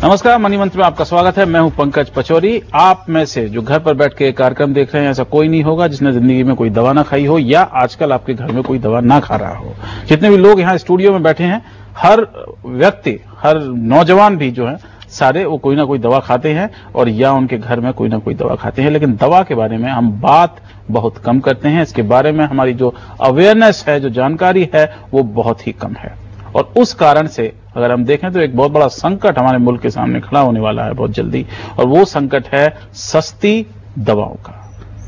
नमस्कार, मनी मंत्र में आपका स्वागत है। मैं हूं पंकज पचौरी। आप में से जो घर पर बैठ के कार्यक्रम देख रहे हैं, ऐसा कोई नहीं होगा जिसने जिंदगी में कोई दवा ना खाई हो या आजकल आपके घर में कोई दवा ना खा रहा हो। जितने भी लोग यहाँ स्टूडियो में बैठे हैं, हर व्यक्ति, हर नौजवान भी जो है, सारे वो कोई ना कोई दवा खाते हैं और या उनके घर में कोई ना कोई दवा खाते हैं। लेकिन दवा के बारे में हम बात बहुत कम करते हैं। इसके बारे में हमारी जो अवेयरनेस है, जो जानकारी है, वो बहुत ही कम है। और उस कारण से अगर हम देखें तो एक बहुत बड़ा संकट हमारे मुल्क के सामने खड़ा होने वाला है बहुत जल्दी, और वो संकट है सस्ती दवाओं का।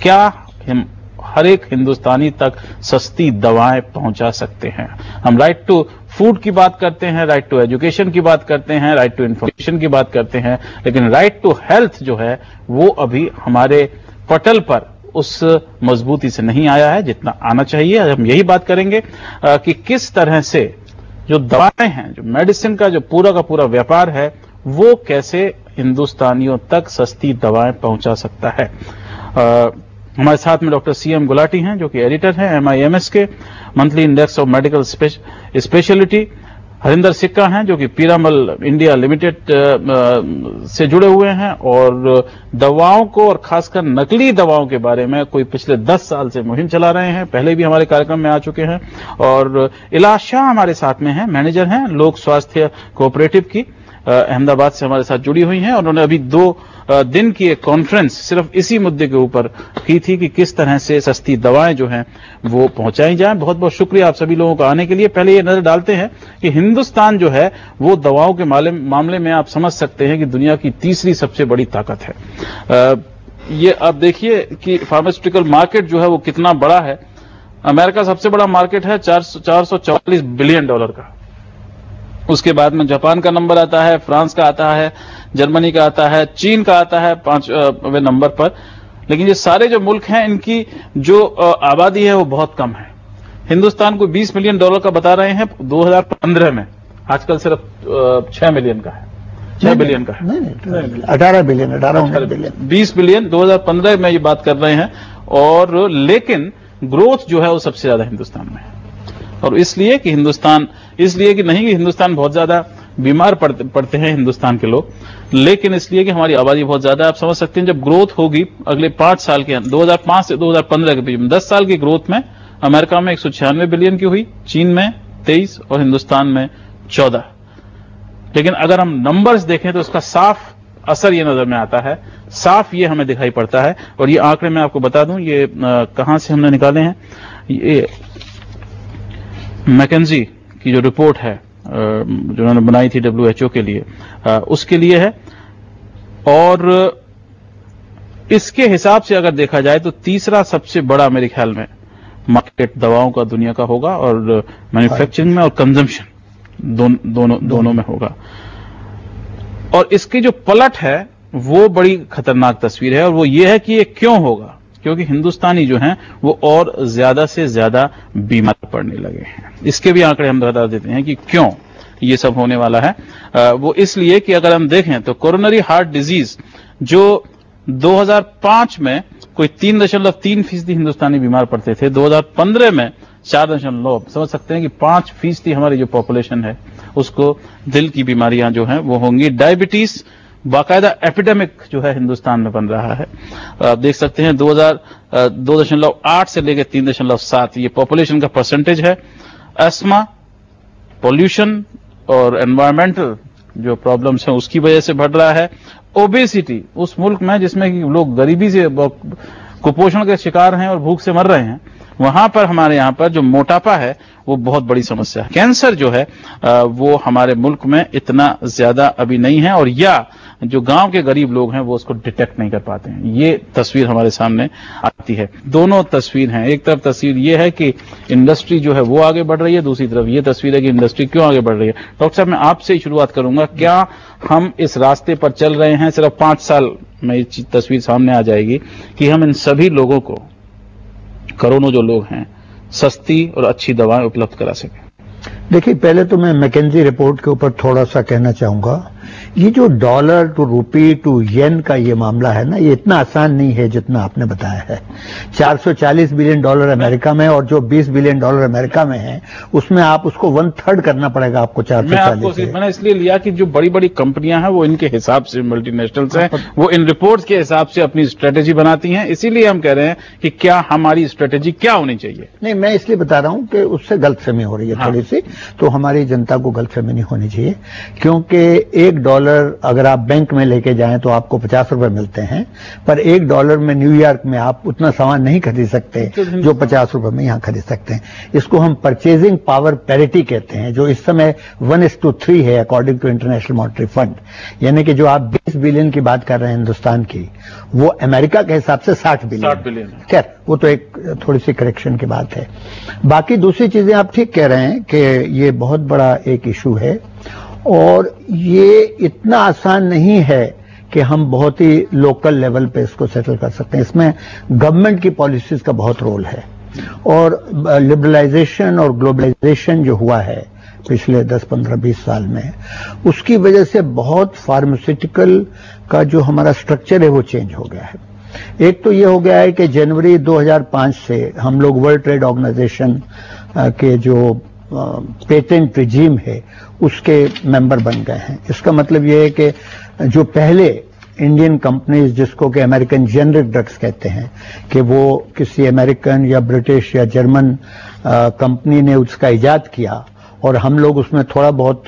क्या हम हर एक हिंदुस्तानी तक सस्ती दवाएं पहुंचा सकते हैं? हम राइट टू फूड की बात करते हैं, राइट टू एजुकेशन की बात करते हैं, राइट टू इंफॉर्मेशन की बात करते हैं, लेकिन राइट टू हेल्थ जो है वो अभी हमारे पटल पर उस मजबूती से नहीं आया है जितना आना चाहिए। आज हम यही बात करेंगे कि किस तरह से जो दवाएं हैं, जो मेडिसिन का जो पूरा का पूरा व्यापार है, वो कैसे हिंदुस्तानियों तक सस्ती दवाएं पहुंचा सकता है। हमारे साथ में डॉक्टर सीएम गुलाटी हैं, जो कि एडिटर हैं MIMS के monthly index of medical speciality. Harinder सिक्का हैं, जो कि पीरामल इंडिया लिमिटेड से जुड़े हुए हैं और दवाओं को और खासकर नकली दवाओं के बारे में कोई पिछले 10 साल से मुहिम चला रहे हैं। पहले भी हमारे कार्यक्रम में आ चुके हैं। और इलाज शाह हमारे साथ में हैं, मैनेजर हैं लोक स्वास्थ्य कोऑपरेटिव की, अहमदाबाद से हमारे साथ जुड़ी हुई हैं। और उन्होंने अभी 2 दिन की एक कॉन्फ्रेंस सिर्फ इसी मुद्दे के ऊपर की थी कि किस तरह से सस्ती दवाएं जो हैं वो पहुंचाई जाएं। बहुत बहुत शुक्रिया आप सभी लोगों का आने के लिए। पहले ये नजर डालते हैं कि हिंदुस्तान जो है वो दवाओं के मामले में आप समझ सकते हैं कि दुनिया की तीसरी सबसे बड़ी ताकत है। ये आप देखिए कि फार्मास्यूटिकल मार्केट जो है वो कितना बड़ा है। अमेरिका सबसे बड़ा मार्केट है, $444 बिलियन का। उसके बाद में जापान का नंबर आता है, फ्रांस का आता है, जर्मनी का आता है, चीन का आता है 5वें नंबर पर। लेकिन ये सारे जो मुल्क हैं, इनकी जो आबादी है वो बहुत कम है। हिंदुस्तान को $20 मिलियन का बता रहे हैं 2015 में, आजकल सिर्फ 6 मिलियन का है, 6 बिलियन का है, 18 बिलियन 20 बिलियन 2015 में ये बात कर रहे हैं। और लेकिन ग्रोथ जो है वो सबसे ज्यादा हिंदुस्तान में है। और इसलिए कि नहीं कि हिंदुस्तान बहुत ज्यादा बीमार पड़ते हैं हिंदुस्तान के लोग, लेकिन इसलिए कि हमारी आबादी बहुत ज्यादा है। आप समझ सकते हैं जब ग्रोथ होगी अगले 5 साल के, 2005 से 2015 के बीच में 10 साल की ग्रोथ में अमेरिका में 196 बिलियन की हुई, चीन में 23 और हिंदुस्तान में 14। लेकिन अगर हम नंबर्स देखें तो इसका साफ असर ये नजर में आता है, साफ ये हमें दिखाई पड़ता है। और ये आंकड़े मैं आपको बता दूं, ये कहां से हमने निकाले हैं। ये मैकेंजी की जो रिपोर्ट है जो उन्होंने बनाई थी WHO के लिए, उसके लिए है। और इसके हिसाब से अगर देखा जाए तो तीसरा सबसे बड़ा मेरे ख्याल में मार्केट दवाओं का दुनिया का होगा, और मैन्युफैक्चरिंग में और कंजम्पशन दोनों में होगा। और इसकी जो पलट है वो बड़ी खतरनाक तस्वीर है, और वो ये है कि ये क्यों होगा, क्योंकि हिंदुस्तानी जो हैं वो और ज्यादा से ज्यादा बीमार पड़ने लगे हैं। इसके भी आंकड़े हम बता देते हैं कि क्यों ये सब होने वाला है। वो इसलिए कि अगर हम देखें तो कोरोनरी हार्ट डिजीज जो 2005 में कोई 3.3% हिंदुस्तानी बीमार पड़ते थे, 2015 में 4.9, समझ सकते हैं कि 5% हमारी जो पॉपुलेशन है उसको दिल की बीमारियां जो हैं वो होंगी। डायबिटीज बाकायदा एपिडेमिक जो है हिंदुस्तान में बन रहा है। आप देख सकते हैं 2.8 से लेकर 3.7 ये पॉपुलेशन का परसेंटेज है। अस्थमा, पोल्यूशन और एनवायरमेंटल जो प्रॉब्लम्स हैं उसकी वजह से बढ़ रहा है। ओबेसिटी उस मुल्क में जिसमें कि लोग गरीबी से, कुपोषण के शिकार हैं और भूख से मर रहे हैं, वहां पर हमारे यहाँ पर जो मोटापा है वो बहुत बड़ी समस्या है। कैंसर जो है वो हमारे मुल्क में इतना ज्यादा अभी नहीं है, और या जो गांव के गरीब लोग हैं वो उसको डिटेक्ट नहीं कर पाते हैं। ये तस्वीर हमारे सामने आती है। दोनों तस्वीर हैं। एक तरफ तस्वीर ये है कि इंडस्ट्री जो है वो आगे बढ़ रही है, दूसरी तरफ ये तस्वीर है कि इंडस्ट्री क्यों आगे बढ़ रही है। डॉक्टर साहब, मैं आपसे ही शुरुआत करूंगा। क्या हम इस रास्ते पर चल रहे हैं? सिर्फ 5 साल में ये तस्वीर सामने आ जाएगी कि हम इन सभी लोगों को, करोड़ों जो लोग हैं, सस्ती और अच्छी दवाएं उपलब्ध करा सकें। देखिए, पहले तो मैं मैकेंजी रिपोर्ट के ऊपर थोड़ा सा कहना चाहूंगा ये जो डॉलर टू रुपी टू येन का ये मामला है ना, ये इतना आसान नहीं है जितना आपने बताया है। 440 बिलियन डॉलर अमेरिका में और जो 20 बिलियन डॉलर अमेरिका में है, उसमें आप उसको 1/3 करना पड़ेगा आपको 440 से। मैंने इसलिए लिया कि जो बड़ी बड़ी कंपनियां हैं वो इनके हिसाब से मल्टीनेशनल्स हैं, वो इन रिपोर्ट्स के हिसाब से अपनी स्ट्रेटेजी बनाती हैं। इसीलिए हम कह रहे हैं कि क्या हमारी स्ट्रेटेजी क्या होनी चाहिए। नहीं, मैं इसलिए बता रहा हूं कि उससे गलतफहमी हो रही है थोड़ी सी, तो हमारी जनता को गलतफहमी नहीं होनी चाहिए, क्योंकि $1 अगर आप बैंक में लेके जाएं तो आपको 50 रुपए मिलते हैं, पर $1 में न्यूयॉर्क में आप उतना सामान नहीं खरीद सकते जो 50 रुपए में यहां खरीद सकते हैं। इसको हम परचेजिंग पावर पैरिटी कहते हैं, जो इस समय 1:3 है according to International Monetary Fund. यानी कि जो आप 20 बिलियन की बात कर रहे हैं हिंदुस्तान की, वो अमेरिका के हिसाब से 60 बिलियन। खैर, वो तो एक थोड़ी सी करेक्शन की बात है। बाकी दूसरी चीजें आप ठीक कह रहे हैं कि ये बहुत बड़ा एक इशू है और ये इतना आसान नहीं है कि हम बहुत ही लोकल लेवल पे इसको सेटल कर सकते हैं। इसमें गवर्नमेंट की पॉलिसीज का बहुत रोल है और लिबरलाइजेशन और ग्लोबलाइजेशन जो हुआ है पिछले 10, 15, 20 साल में, उसकी वजह से बहुत फार्मास्यूटिकल का जो हमारा स्ट्रक्चर है वो चेंज हो गया है। एक तो ये हो गया है कि जनवरी 2005 से हम लोग वर्ल्ड ट्रेड ऑर्गेनाइजेशन के जो पेटेंट रिजीम है उसके मेंबर बन गए हैं। इसका मतलब ये है कि जो पहले इंडियन कंपनीज, जिसको कि अमेरिकन जेनरिक ड्रग्स कहते हैं, कि वो किसी अमेरिकन या ब्रिटिश या जर्मन कंपनी ने उसका इजाद किया और हम लोग उसमें थोड़ा बहुत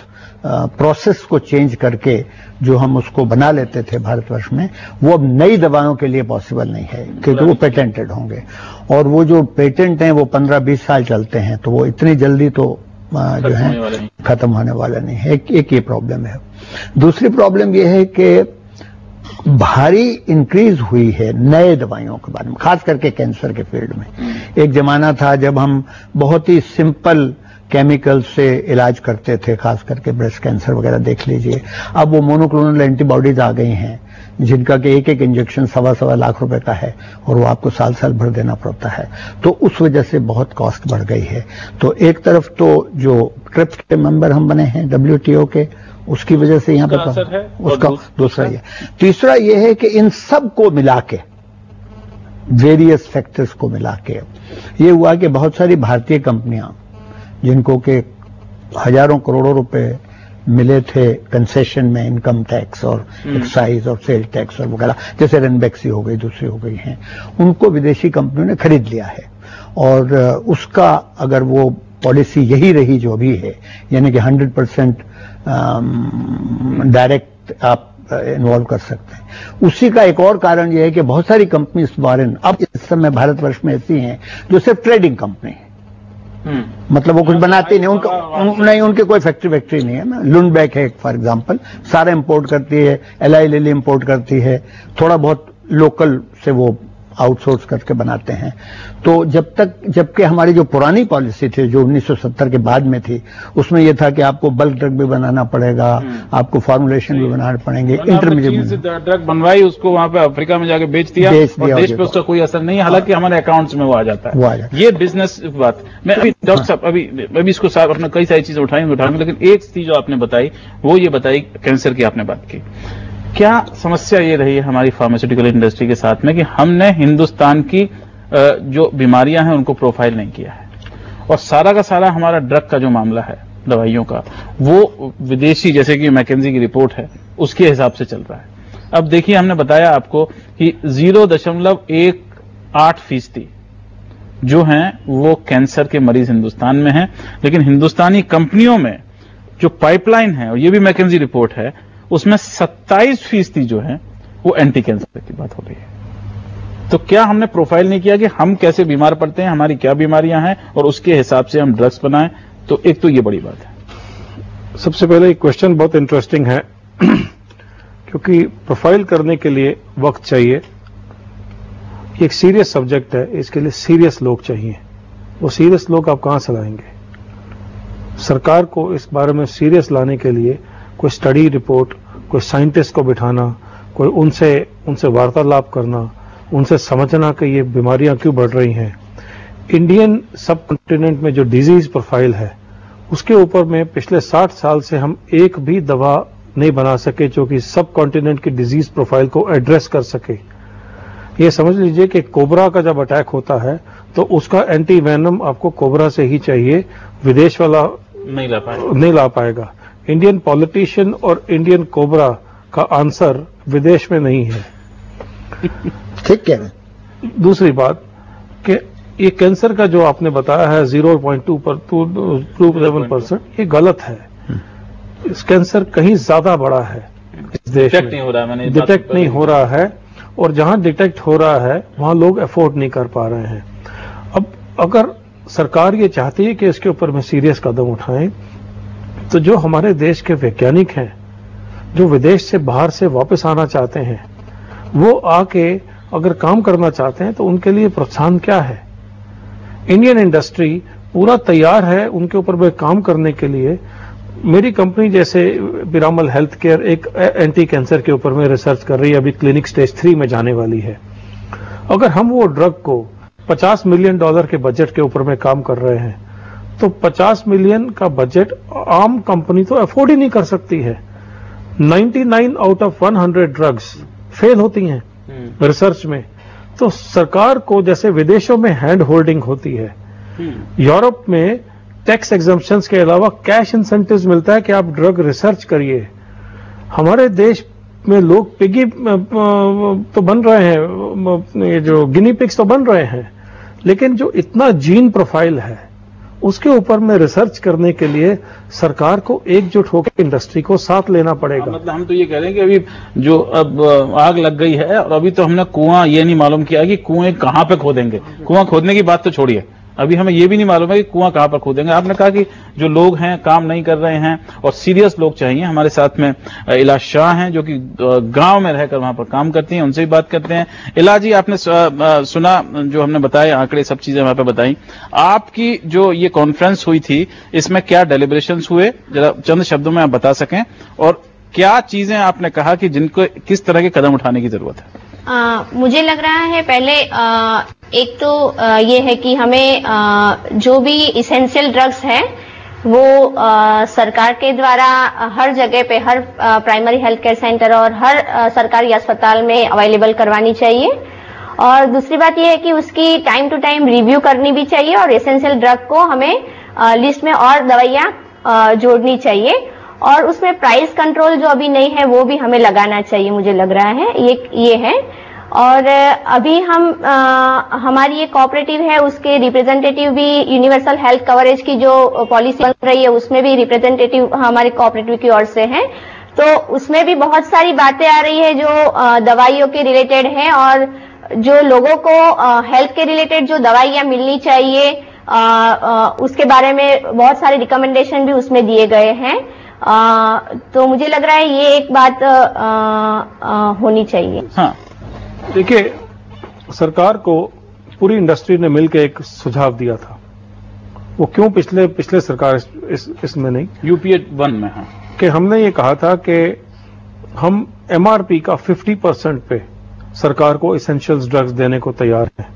प्रोसेस को चेंज करके जो हम उसको बना लेते थे भारतवर्ष में, वो अब नई दवाओं के लिए पॉसिबल नहीं है क्योंकि वो पेटेंटेड होंगे और वो जो पेटेंट हैं वो 15-20 साल चलते हैं, तो वो इतनी जल्दी तो जो है खत्म होने वाला नहीं है। एक ये प्रॉब्लम है। दूसरी प्रॉब्लम ये है कि भारी इंक्रीज हुई है नए दवाइयों के बारे में, खास करके कैंसर के फील्ड में। एक जमाना था जब हम बहुत ही सिंपल केमिकल से इलाज करते थे, खास करके ब्रेस्ट कैंसर वगैरह देख लीजिए। अब वो मोनोक्लोनल एंटीबॉडीज आ गई हैं जिनका कि एक इंजेक्शन 1.25 लाख रुपए का है और वो आपको साल भर देना पड़ता है, तो उस वजह से बहुत कॉस्ट बढ़ गई है। तो एक तरफ तो जो ट्रिप्स के मेंबर हम बने हैं WTO के, उसकी वजह से यहाँ पे उसका दूसरा ये। तीसरा ये है कि इन सब को मिला के, वेरियस फैक्टर्स को मिला के ये हुआ कि बहुत सारी भारतीय कंपनियां जिनको के हजारों करोड़ों रुपए मिले थे कंसेशन में, इनकम टैक्स और एक्साइज और सेल टैक्स और वगैरह, जैसे रेनबैक्सी हो गई, दूसरी हो गई हैं, उनको विदेशी कंपनियों ने खरीद लिया है। और उसका अगर वो पॉलिसी यही रही जो अभी है, यानी कि 100% डायरेक्ट आप इन्वॉल्व कर सकते हैं। उसी का एक और कारण यह है कि बहुत सारी कंपनी फॉरेन अब इस समय भारतवर्ष में ऐसी हैं जो सिर्फ ट्रेडिंग कंपनी है, मतलब वो कुछ बनाती नहीं, नहीं उनके कोई फैक्ट्री नहीं है ना। लुंडबैक है फॉर एग्जांपल, सारा इंपोर्ट करती है, एलाई लिली इंपोर्ट करती है, थोड़ा बहुत लोकल से वो आउटसोर्स करके बनाते हैं। तो जबकि हमारी जो पुरानी पॉलिसी थी जो 1970 के बाद में थी, उसमें यह था कि आपको बल्क ड्रग भी बनाना पड़ेगा, आपको फॉर्मुलेशन भी बनाने पड़ेंगे, इंटरमीडिएट ड्रग बनवाई, उसको वहां पे अफ्रीका में जाके बेच दिया और देश पे उसका कोई असर नहीं है, हालांकि हमारे अकाउंट्स में वो आ जाता है। ये बिजनेस बात। मैं अभी डॉक्टर साहब अभी इसको अपना कई सारी चीजें उठाएंगे, लेकिन एक चीज जो आपने बताई वो ये बताई, कैंसर की आपने बात की। क्या समस्या ये रही है हमारी फार्मास्यूटिकल इंडस्ट्री के साथ में कि हमने हिंदुस्तान की जो बीमारियां हैं उनको प्रोफाइल नहीं किया है और सारा का सारा हमारा ड्रग का जो मामला है, दवाइयों का, वो विदेशी, जैसे कि मैकेंजी की रिपोर्ट है उसके हिसाब से चल रहा है। अब देखिए, हमने बताया आपको कि 0.18% जो हैं वो कैंसर के मरीज हिंदुस्तान में हैं, लेकिन हिंदुस्तानी कंपनियों में जो पाइपलाइन है, और ये भी मैकेंजी रिपोर्ट है, उसमें 27% जो है वो एंटी कैंसर की बात हो रही है। तो क्या हमने प्रोफाइल नहीं किया कि हम कैसे बीमार पड़ते हैं, हमारी क्या बीमारियां हैं और उसके हिसाब से हम ड्रग्स बनाएं? तो एक तो ये बड़ी बात है। सबसे पहले एक क्वेश्चन बहुत इंटरेस्टिंग है क्योंकि प्रोफाइल करने के लिए वक्त चाहिए, एक सीरियस सब्जेक्ट है, इसके लिए सीरियस लोग चाहिए। वो सीरियस लोग आप कहां से लाएंगे? सरकार को इस बारे में सीरियस लाने के लिए कोई स्टडी रिपोर्ट, कोई साइंटिस्ट को बिठाना, कोई उनसे वार्तालाप करना, उनसे समझना कि ये बीमारियां क्यों बढ़ रही हैं। इंडियन सब कॉन्टिनेंट में जो डिजीज प्रोफाइल है उसके ऊपर में पिछले 60 साल से हम एक भी दवा नहीं बना सके जो कि सब कॉन्टिनेंट की डिजीज प्रोफाइल को एड्रेस कर सके। ये समझ लीजिए कि कोबरा का जब अटैक होता है तो उसका एंटी वेनम आपको कोबरा से ही चाहिए, विदेश वाला नहीं ला पाएगा। इंडियन पॉलिटिशियन और इंडियन कोबरा का आंसर विदेश में नहीं है। ठीक कह रहे हैं। दूसरी बात कि ये कैंसर का जो आपने बताया है 0.27%, ये गलत है। इस कैंसर कहीं ज्यादा बड़ा है इस देश में, डिटेक्ट नहीं हो रहा है, और जहां डिटेक्ट हो रहा है वहां लोग अफोर्ड नहीं कर पा रहे हैं। अब अगर सरकार ये चाहती है कि इसके ऊपर में सीरियस कदम उठाएं, तो जो हमारे देश के वैज्ञानिक हैं, जो विदेश से बाहर से वापस आना चाहते हैं, वो आके अगर काम करना चाहते हैं तो उनके लिए प्रोत्साहन क्या है? इंडियन इंडस्ट्री पूरा तैयार है उनके ऊपर में काम करने के लिए। मेरी कंपनी जैसे पिरामल हेल्थ केयर एक एंटी कैंसर के ऊपर में रिसर्च कर रही है, अभी क्लिनिक स्टेज 3 में जाने वाली है। अगर हम वो ड्रग को $50 मिलियन के बजट के ऊपर में काम कर रहे हैं, तो 50 मिलियन का बजट आम कंपनी तो अफोर्ड ही नहीं कर सकती है। 99 आउट ऑफ 100 ड्रग्स फेल होती हैं रिसर्च में। तो सरकार को जैसे विदेशों में हैंड होल्डिंग होती है, यूरोप में टैक्स एग्जम्पशंस के अलावा कैश इंसेंटिव्स मिलता है कि आप ड्रग रिसर्च करिए। हमारे देश में लोग पिगी तो बन रहे हैं, ये जो गिनी पिग्स तो बन रहे हैं, लेकिन जो इतना जीन प्रोफाइल है उसके ऊपर में रिसर्च करने के लिए सरकार को एकजुट होकर इंडस्ट्री को साथ लेना पड़ेगा। मतलब हम तो ये कह रहे हैं कि अभी जो अब आग लग गई है और अभी तो हमने कुआं ये नहीं मालूम किया कि कुएं कहां पे खोदेंगे। कुआं खोदने की बात तो छोड़िए, अभी हमें ये भी नहीं मालूम है कि कुआं कहां पर खोदेंगे। आपने कहा कि जो लोग हैं काम नहीं कर रहे हैं और सीरियस लोग चाहिए। हमारे साथ में इला शाह हैं जो कि गांव में रहकर वहां पर काम करती हैं, उनसे भी बात करते हैं। इला जी, आपने सुना जो हमने बताए आंकड़े, सब चीजें वहां पर बताई। आपकी जो ये कॉन्फ्रेंस हुई थी, इसमें क्या डेलिब्रेशंस हुए, जरा चंद शब्दों में आप बता सकें, और क्या चीजें आपने कहा कि जिनको किस तरह के कदम उठाने की जरूरत है? मुझे लग रहा है पहले एक तो ये है कि हमें जो भी इसेंशियल ड्रग्स हैं वो सरकार के द्वारा हर जगह पे, हर प्राइमरी हेल्थ केयर सेंटर और हर सरकारी अस्पताल में अवेलेबल करवानी चाहिए। और दूसरी बात ये है कि उसकी टाइम टू टाइम रिव्यू करनी भी चाहिए और इसेंशियल ड्रग को हमें लिस्ट में और दवाइयां जोड़नी चाहिए। और उसमें प्राइस कंट्रोल जो अभी नहीं है वो भी हमें लगाना चाहिए, मुझे लग रहा है ये है। और अभी हमारी ये कोऑपरेटिव है, उसके रिप्रेजेंटेटिव भी यूनिवर्सल हेल्थ कवरेज की जो पॉलिसी बन रही है उसमें भी रिप्रेजेंटेटिव हमारे कोऑपरेटिव की ओर से हैं। तो उसमें भी बहुत सारी बातें आ रही है जो दवाइयों के रिलेटेड है, और जो लोगों को हेल्थ के रिलेटेड जो दवाइयां मिलनी चाहिए उसके बारे में बहुत सारे रिकमेंडेशन भी उसमें दिए गए हैं। तो मुझे लग रहा है ये एक बात होनी चाहिए। हाँ, देखिए, सरकार को पूरी इंडस्ट्री ने मिलकर एक सुझाव दिया था। वो क्यों पिछले सरकार इसमें नहीं, यूपीए 1 में, हाँ, कि हमने ये कहा था कि हम एमआरपी का 50% पे सरकार को एसेंशियल्स ड्रग्स देने को तैयार हैं।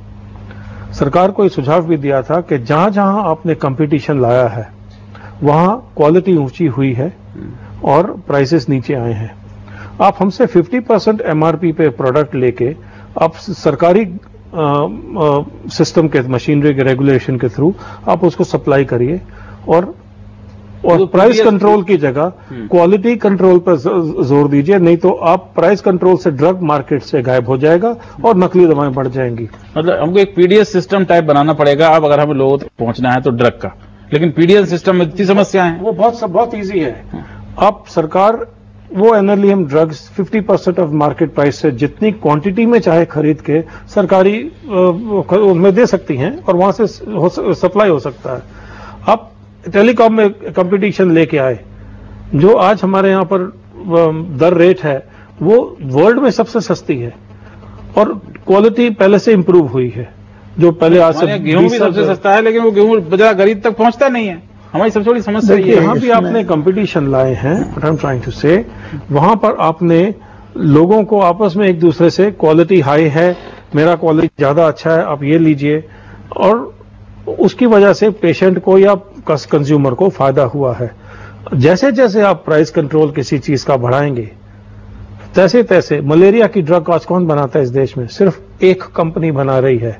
सरकार को ये सुझाव भी दिया था कि जहां जहां आपने कंपटीशन लाया है वहां क्वालिटी ऊंची हुई है और प्राइसेस नीचे आए हैं। आप हमसे 50% एमआरपी पे प्रोडक्ट लेके आप सरकारी सिस्टम के, मशीनरी के रेगुलेशन के थ्रू आप उसको सप्लाई करिए, और प्राइस कंट्रोल की जगह क्वालिटी कंट्रोल पर जोर दीजिए, नहीं तो आप प्राइस कंट्रोल से ड्रग मार्केट से गायब हो जाएगा और नकली दवाएं बढ़ जाएंगी। मतलब हमको एक पीडीएस सिस्टम टाइप बनाना पड़ेगा अब अगर हमें लोगों तक पहुंचना है तो ड्रग का। लेकिन पीडीएस सिस्टम में इतनी समस्याएं हैं, वो बहुत इजी है। आप सरकार वो एनर्लियम ड्रग्स 50% ऑफ मार्केट प्राइस से जितनी क्वांटिटी में चाहे खरीद के सरकारी उनमें दे सकती हैं और वहां से सप्लाई हो सकता है। आप टेलीकॉम में कंपटीशन लेके आए, जो आज हमारे यहां पर दर रेट है वो वर्ल्ड में सबसे सस्ती है और क्वालिटी पहले से इंप्रूव हुई है। जो पहले आज से गेहूं भी सबसे सस्ता है, लेकिन वो गेहूं बाजार गरीब तक पहुंचता नहीं है। हमारी सबसे बड़ी समस्या ये है। यहाँ भी आपने कंपटीशन लाए हैं, what I am trying to say, वहां पर आपने लोगों को आपस में एक दूसरे से क्वालिटी हाई है, मेरा क्वालिटी ज्यादा अच्छा है, आप ये लीजिए, और उसकी वजह से पेशेंट को या कंज्यूमर को फायदा हुआ है। जैसे जैसे आप प्राइस कंट्रोल किसी चीज का बढ़ाएंगे, तैसे तैसे मलेरिया की ड्रग आज कौन बनाता है इस देश में? सिर्फ एक कंपनी बना रही है,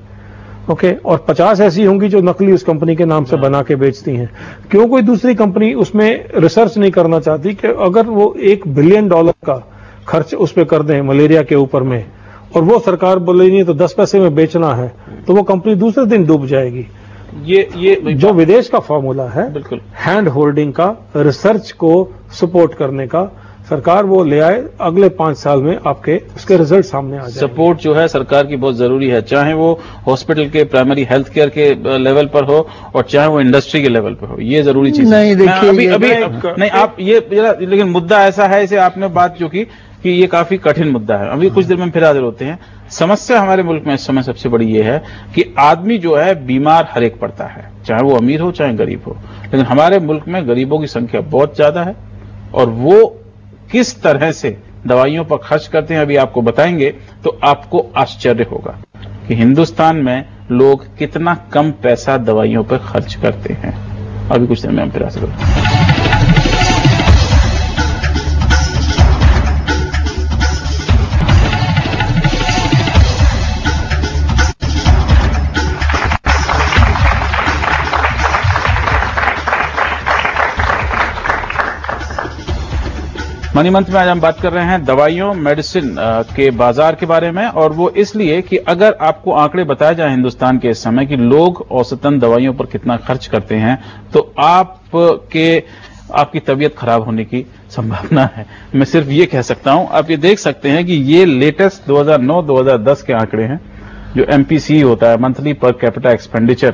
ओके, और 50 ऐसी होंगी जो नकली उस कंपनी के नाम से बना के बेचती हैं। क्यों कोई दूसरी कंपनी उसमें रिसर्च नहीं करना चाहती कि अगर वो $1 बिलियन का खर्च उस पर कर दें मलेरिया के ऊपर में, और वो सरकार बोले नहीं तो 10 पैसे में बेचना है, तो वो कंपनी दूसरे दिन डूब जाएगी। ये जो विदेश का फॉर्मूला है, बिल्कुल हैंड होल्डिंग का, रिसर्च को सपोर्ट करने का, सरकार वो ले आए, अगले 5 साल में आपके उसके रिजल्ट सामने आ जाए। सपोर्ट जो है सरकार की बहुत जरूरी है, चाहे वो हॉस्पिटल के प्राइमरी हेल्थ केयर के लेवल पर हो और चाहे वो इंडस्ट्री के लेवल पर हो, ये जरूरी चीज नहीं, देखिए अभी नहीं आप ये, लेकिन मुद्दा ऐसा है, इसे आपने बात जो की कि ये काफी कठिन मुद्दा है। अभी कुछ देर में फिर हाजिर होते हैं। समस्या हमारे मुल्क में इस समय सबसे बड़ी ये है कि आदमी जो है बीमार हर एक पड़ता है, चाहे वो अमीर हो चाहे गरीब हो, लेकिन हमारे मुल्क में गरीबों की संख्या बहुत ज्यादा है और वो किस तरह से दवाइयों पर खर्च करते हैं अभी आपको बताएंगे, तो आपको आश्चर्य होगा कि हिंदुस्तान में लोग कितना कम पैसा दवाइयों पर खर्च करते हैं। अभी कुछ देर में हम फिर हाजिर होते हैं। मनी मंथ में आज हम बात कर रहे हैं दवाइयों मेडिसिन के बाजार के बारे में, और वो इसलिए कि अगर आपको आंकड़े बताए जाए हिंदुस्तान के इस समय कि लोग औसतन दवाइयों पर कितना खर्च करते हैं, तो आपकी तबीयत खराब होने की संभावना है। मैं सिर्फ ये कह सकता हूं, आप ये देख सकते हैं कि ये लेटेस्ट 2009-2010 के आंकड़े हैं, जो MPC होता है, मंथली पर कैपिटा एक्सपेंडिचर,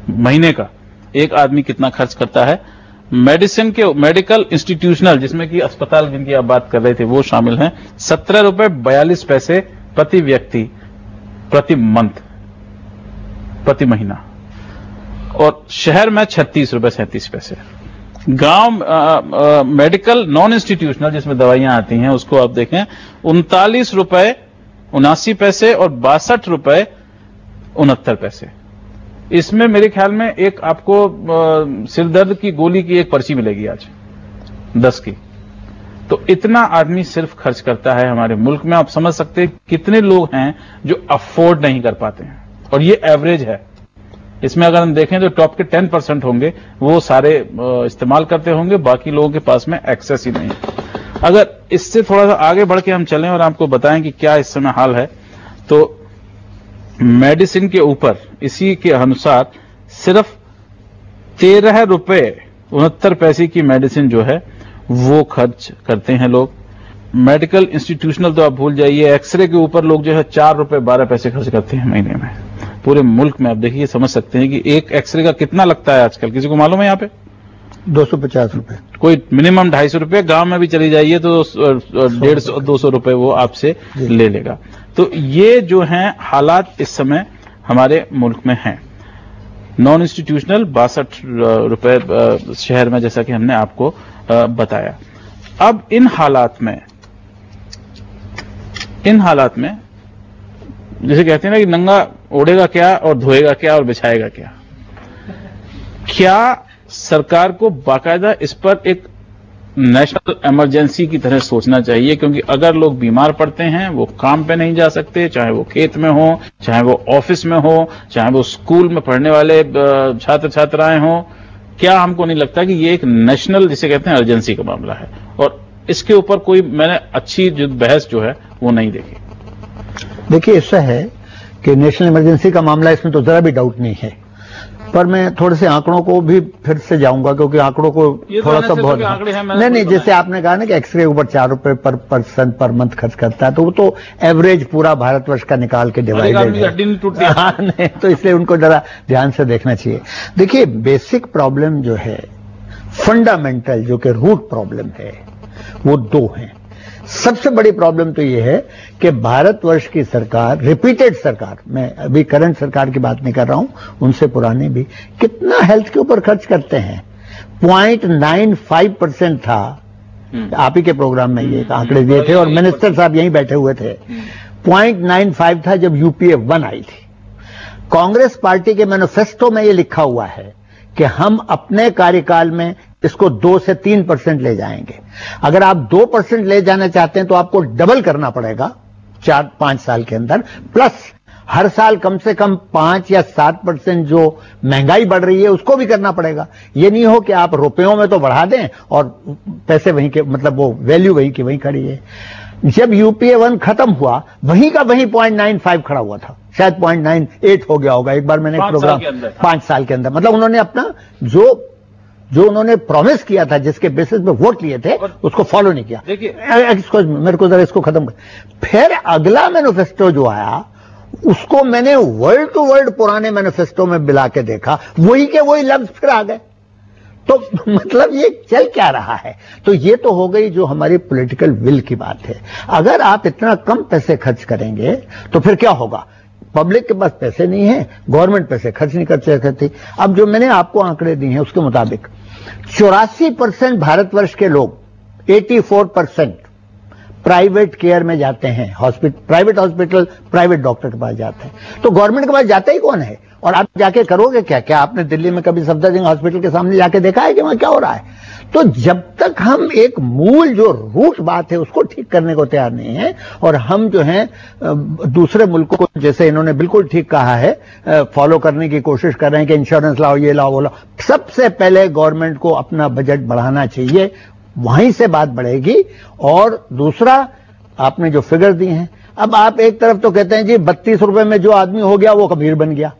महीने का एक आदमी कितना खर्च करता है। मेडिसिन के मेडिकल इंस्टीट्यूशनल, जिसमें कि अस्पताल जिनकी आप बात कर रहे थे वो शामिल हैं, ₹17.42 प्रति व्यक्ति प्रति मंथ, प्रति महीना, और शहर में ₹36.37। गांव मेडिकल नॉन इंस्टीट्यूशनल जिसमें दवाइयां आती हैं उसको आप देखें, ₹39.79 और ₹62.69। इसमें मेरे ख्याल में एक आपको सिरदर्द की गोली की एक पर्ची मिलेगी आज 10 की। तो इतना आदमी सिर्फ खर्च करता है हमारे मुल्क में। आप समझ सकते हैं कितने लोग हैं जो अफोर्ड नहीं कर पाते हैं, और ये एवरेज है। इसमें अगर हम देखें तो टॉप के 10% होंगे वो सारे इस्तेमाल करते होंगे, बाकी लोगों के पास में एक्सेस ही नहीं है। अगर इससे थोड़ा सा आगे बढ़ के हम चलें और आपको बताएं कि क्या इस समय हाल है, तो मेडिसिन के ऊपर इसी के अनुसार सिर्फ ₹13.69 की मेडिसिन जो है वो खर्च करते हैं लोग। मेडिकल इंस्टीट्यूशनल तो आप भूल जाइए, एक्सरे के ऊपर लोग जो है ₹4.12 खर्च करते हैं महीने में। पूरे मुल्क में आप देखिए, समझ सकते हैं कि एक एक्सरे का कितना लगता है आजकल, किसी को मालूम है? यहाँ पे ₹250, कोई मिनिमम ₹250। गांव में भी चली जाइए तो 150-200 रुपए वो आपसे ले लेगा। तो ये जो हैं हालात इस समय हमारे मुल्क में हैं। नॉन इंस्टीट्यूशनल ₹62 शहर में, जैसा कि हमने आपको बताया। अब इन हालात में जैसे कहते हैं ना कि नंगा ओढ़ेगा क्या और धोएगा क्या और बिछाएगा क्या, क्या सरकार को बाकायदा इस पर एक नेशनल इमरजेंसी की तरह सोचना चाहिए? क्योंकि अगर लोग बीमार पड़ते हैं, वो काम पे नहीं जा सकते, चाहे वो खेत में हो, चाहे वो ऑफिस में हो, चाहे वो स्कूल में पढ़ने वाले छात्र छात्राएं हों, क्या हमको नहीं लगता कि ये एक नेशनल, जिसे कहते हैं, अर्जेंसी का मामला है? और इसके ऊपर कोई मैंने अच्छी जो बहस जो है वो नहीं देखी। देखिए, ऐसा है कि नेशनल इमरजेंसी का मामला, इसमें तो जरा भी डाउट नहीं है, पर मैं थोड़े से आंकड़ों को भी फिर से जाऊंगा, क्योंकि आंकड़ों को थोड़ा सा बहुत नहीं, जैसे आपने कहा ना कि एक्सरे ऊपर ₹4 पर पर्सन पर मंथ खर्च करता है, तो वो तो एवरेज पूरा भारतवर्ष का निकाल के डिवाइडेड है। हाँ, नहीं, तो इसलिए उनको जरा ध्यान से देखना चाहिए। देखिए, बेसिक प्रॉब्लम जो है, फंडामेंटल जो कि रूट प्रॉब्लम है, वो 2 हैं। सबसे बड़ी प्रॉब्लम तो ये है कि भारतवर्ष की सरकार, रिपीटेड सरकार, मैं अभी करंट सरकार की बात नहीं कर रहा हूं, उनसे पुराने भी, कितना हेल्थ के ऊपर खर्च करते हैं। 0.95% था। आप ही के प्रोग्राम में ये आंकड़े दिए थे और मिनिस्टर साहब यहीं बैठे हुए थे। 0.95 था जब UPA 1 आई थी। कांग्रेस पार्टी के मैनिफेस्टो में ये लिखा हुआ है कि हम अपने कार्यकाल में इसको 2 से 3% ले जाएंगे। अगर आप 2% ले जाना चाहते हैं तो आपको डबल करना पड़ेगा 4-5 साल के अंदर, प्लस हर साल कम से कम 5 या 7% जो महंगाई बढ़ रही है उसको भी करना पड़ेगा। ये नहीं हो कि आप रुपयों में तो बढ़ा दें और पैसे वहीं के, मतलब वो वैल्यू वहीं की वहीं खड़ी है। जब यूपीए 1 खत्म हुआ वहीं का वहीं 0.95 खड़ा हुआ था, शायद 0.98 हो गया होगा। एक बार मैंने प्रोग्राम 5 साल के अंदर, मतलब उन्होंने अपना जो उन्होंने प्रॉमिस किया था, जिसके बेसिस पे वोट लिए थे, उसको फॉलो नहीं किया। देखिए मेरे को जरा इसको खत्म कर। फिर अगला मैनिफेस्टो जो आया उसको मैंने वर्ड टू वर्ड पुराने मैनिफेस्टो में मिला के देखा, वही के वही लफ्ज फिर आ गए। तो मतलब ये चल क्या रहा है? तो ये तो हो गई जो हमारी पॉलिटिकल विल की बात है। अगर आप इतना कम पैसे खर्च करेंगे तो फिर क्या होगा? पब्लिक के पास पैसे नहीं है, गवर्नमेंट पैसे खर्च नहीं कर सकती। अब जो मैंने आपको आंकड़े दिए हैं उसके मुताबिक 84% भारतवर्ष के लोग, 84% प्राइवेट केयर में जाते हैं, प्राइवेट हॉस्पिटल, प्राइवेट डॉक्टर के पास जाते हैं। तो गवर्नमेंट के पास जाता ही कौन है? और आप जाके करोगे क्या? क्या आपने दिल्ली में कभी सफदरजंग हॉस्पिटल के सामने जाके देखा है कि वहां क्या हो रहा है? तो जब तक हम एक मूल जो रूट बात है उसको ठीक करने को तैयार नहीं है, और हम जो है दूसरे मुल्कों को, जैसे इन्होंने बिल्कुल ठीक कहा है, फॉलो करने की कोशिश कर रहे हैं कि इंश्योरेंस लाओ, ये लाओ, वो लाओ। सबसे पहले गवर्नमेंट को अपना बजट बढ़ाना चाहिए, वहीं से बात बढ़ेगी। और दूसरा, आपने जो फिगर दी हैं, अब आप एक तरफ तो कहते हैं जी 32 रुपए में जो आदमी हो गया वो कबीर बन गया,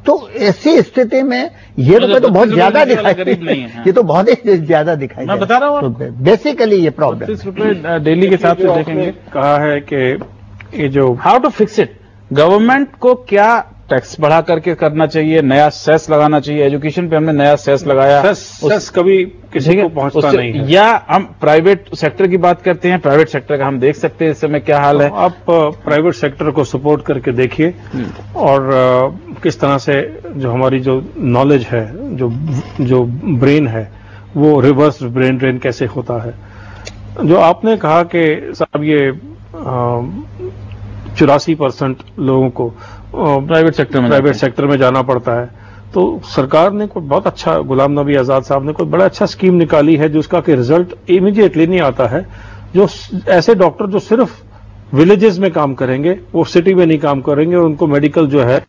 तो ऐसी स्थिति में ये रुपए तो बहुत ज्यादा दिखाई नहीं है, ये तो बहुत ही ज्यादा दिखाई, मैं बता रहा हूँ। तो बेसिकली ये प्रॉब्लम 32 रुपए डेली के हिसाब से देखेंगे। कहा है कि ये जो how to fix it, government को क्या टैक्स बढ़ा करके करना चाहिए, नया सेस लगाना चाहिए? एजुकेशन पे हमने नया सेस लगाया, सेस कभी किसी को पहुंचता नहीं है। या हम प्राइवेट सेक्टर की बात करते हैं, प्राइवेट सेक्टर का हम देख सकते हैं इस समय क्या हाल है। आप प्राइवेट सेक्टर को सपोर्ट करके देखिए, और किस तरह से जो हमारी जो नॉलेज है, जो ब्रेन है, वो रिवर्स ब्रेन ड्रेन कैसे होता है। जो आपने कहा कि साहब ये 84% लोगों को प्राइवेट सेक्टर में जाना पड़ता है, तो सरकार ने कोई बहुत अच्छा, गुलाम नबी आजाद साहब ने कोई बड़ा अच्छा स्कीम निकाली है जिसका कि रिजल्ट इमीडिएटली नहीं आता है। जो ऐसे डॉक्टर जो सिर्फ विलेजेस में काम करेंगे, वो सिटी में नहीं काम करेंगे, और उनको मेडिकल जो है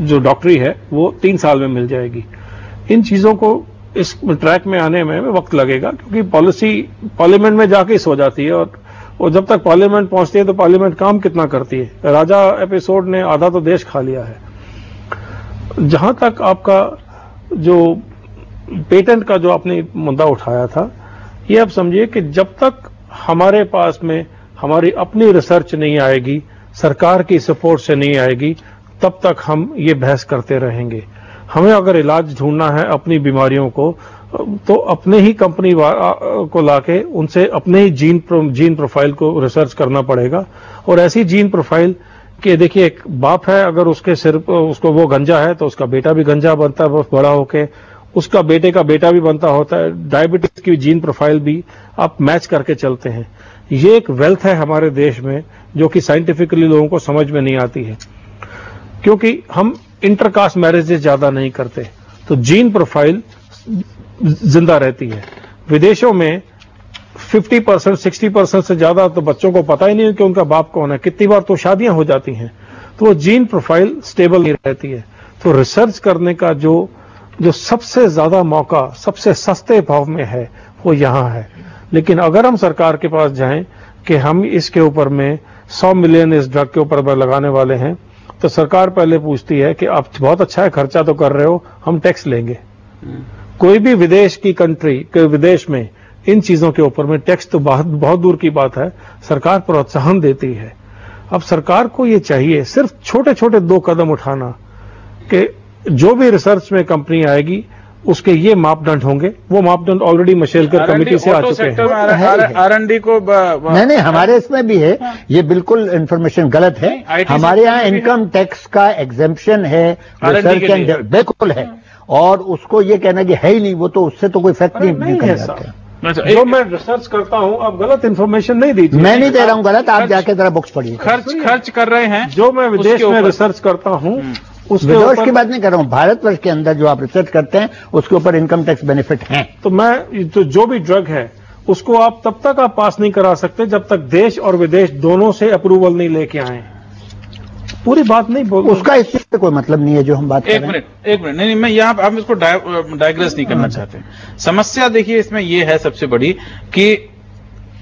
जो डॉक्टरी है वो 3 साल में मिल जाएगी। इन चीजों को इस ट्रैक में आने में वक्त लगेगा, क्योंकि पॉलिसी पार्लियामेंट में जाके सो जाती है, और जब तक पार्लियामेंट पहुंचती है तो पार्लियामेंट काम कितना करती है। राजा एपिसोड ने आधा तो देश खा लिया है। जहां तक आपका जो पेटेंट का जो आपने मुद्दा उठाया था, ये आप समझिए कि जब तक हमारे पास में हमारी अपनी रिसर्च नहीं आएगी, सरकार की सपोर्ट से नहीं आएगी, तब तक हम ये बहस करते रहेंगे। हमें अगर इलाज ढूंढना है अपनी बीमारियों को, तो अपने ही कंपनी को लाके उनसे अपने ही जीन प्रोफाइल को रिसर्च करना पड़ेगा। और ऐसी जीन प्रोफाइल कि देखिए, एक बाप है, अगर उसके सिर उसको वो गंजा है तो उसका बेटा भी गंजा बनता है, बहुत बड़ा होके उसका बेटे का बेटा भी बनता होता है। डायबिटीज की जीन प्रोफाइल भी आप मैच करके चलते हैं। ये एक वेल्थ है हमारे देश में, जो कि साइंटिफिकली लोगों को समझ में नहीं आती है, क्योंकि हम इंटरकास्ट मैरिजेस ज्यादा नहीं करते, तो जीन प्रोफाइल जिंदा रहती है। विदेशों में 50% 60% से ज्यादा तो बच्चों को पता ही नहीं कि उनका बाप कौन है। कितनी बार तो शादियां हो जाती हैं, तो वो जीन प्रोफाइल स्टेबल नहीं रहती है। तो रिसर्च करने का जो सबसे ज्यादा मौका सबसे सस्ते भाव में है वो यहां है। लेकिन अगर हम सरकार के पास जाएं कि हम इसके ऊपर में 100 मिलियन इस ड्रग के ऊपर लगाने वाले हैं, तो सरकार पहले पूछती है कि आप बहुत अच्छा है, खर्चा तो कर रहे हो, हम टैक्स लेंगे। कोई भी विदेश की कंट्री के विदेश में इन चीजों के ऊपर में टैक्स तो बहुत दूर की बात है, सरकार प्रोत्साहन देती है। अब सरकार को ये चाहिए सिर्फ छोटे छोटे 2 कदम उठाना कि जो भी रिसर्च में कंपनी आएगी उसके ये मापदंड होंगे। वो मापदंड ऑलरेडी मशेलकर कमेटी से आ चुके हैं। R&D को नहीं, हमारे इसमें भी है। ये बिल्कुल इंफॉर्मेशन गलत है। हमारे यहाँ इनकम टैक्स का एग्जेम्पशन है, रिसर्च एंड बिल्कुल है, और उसको ये कहना कि है ही नहीं, वो तो उससे तो कोई फैक्ट नहीं कर जाते। जो मैं रिसर्च करता हूं, आप गलत इन्फॉर्मेशन नहीं दीजिए। मैं नहीं दे रहा हूं गलत, आप जाके जरा बुक्स पढ़िए। खर्च कर रहे हैं। जो मैं विदेश में रिसर्च करता हूं विदेश की बात नहीं कर रहा हूं, भारतवर्ष के अंदर जो आप रिसर्च करते हैं उसके ऊपर इनकम टैक्स बेनिफिट हैं। तो जो भी ड्रग है उसको आप तब तक आप पास नहीं करा सकते जब तक देश और विदेश दोनों से अप्रूवल नहीं लेके आए। पूरी बात नहीं बोल, उसका इससे कोई मतलब नहीं है जो हम बात कर रहे हैं। एक मिनट नहीं, मैं यहाँ हम इसको डाइग्रेस नहीं करना चाहते। समस्या देखिए इसमें यह है सबसे बड़ी कि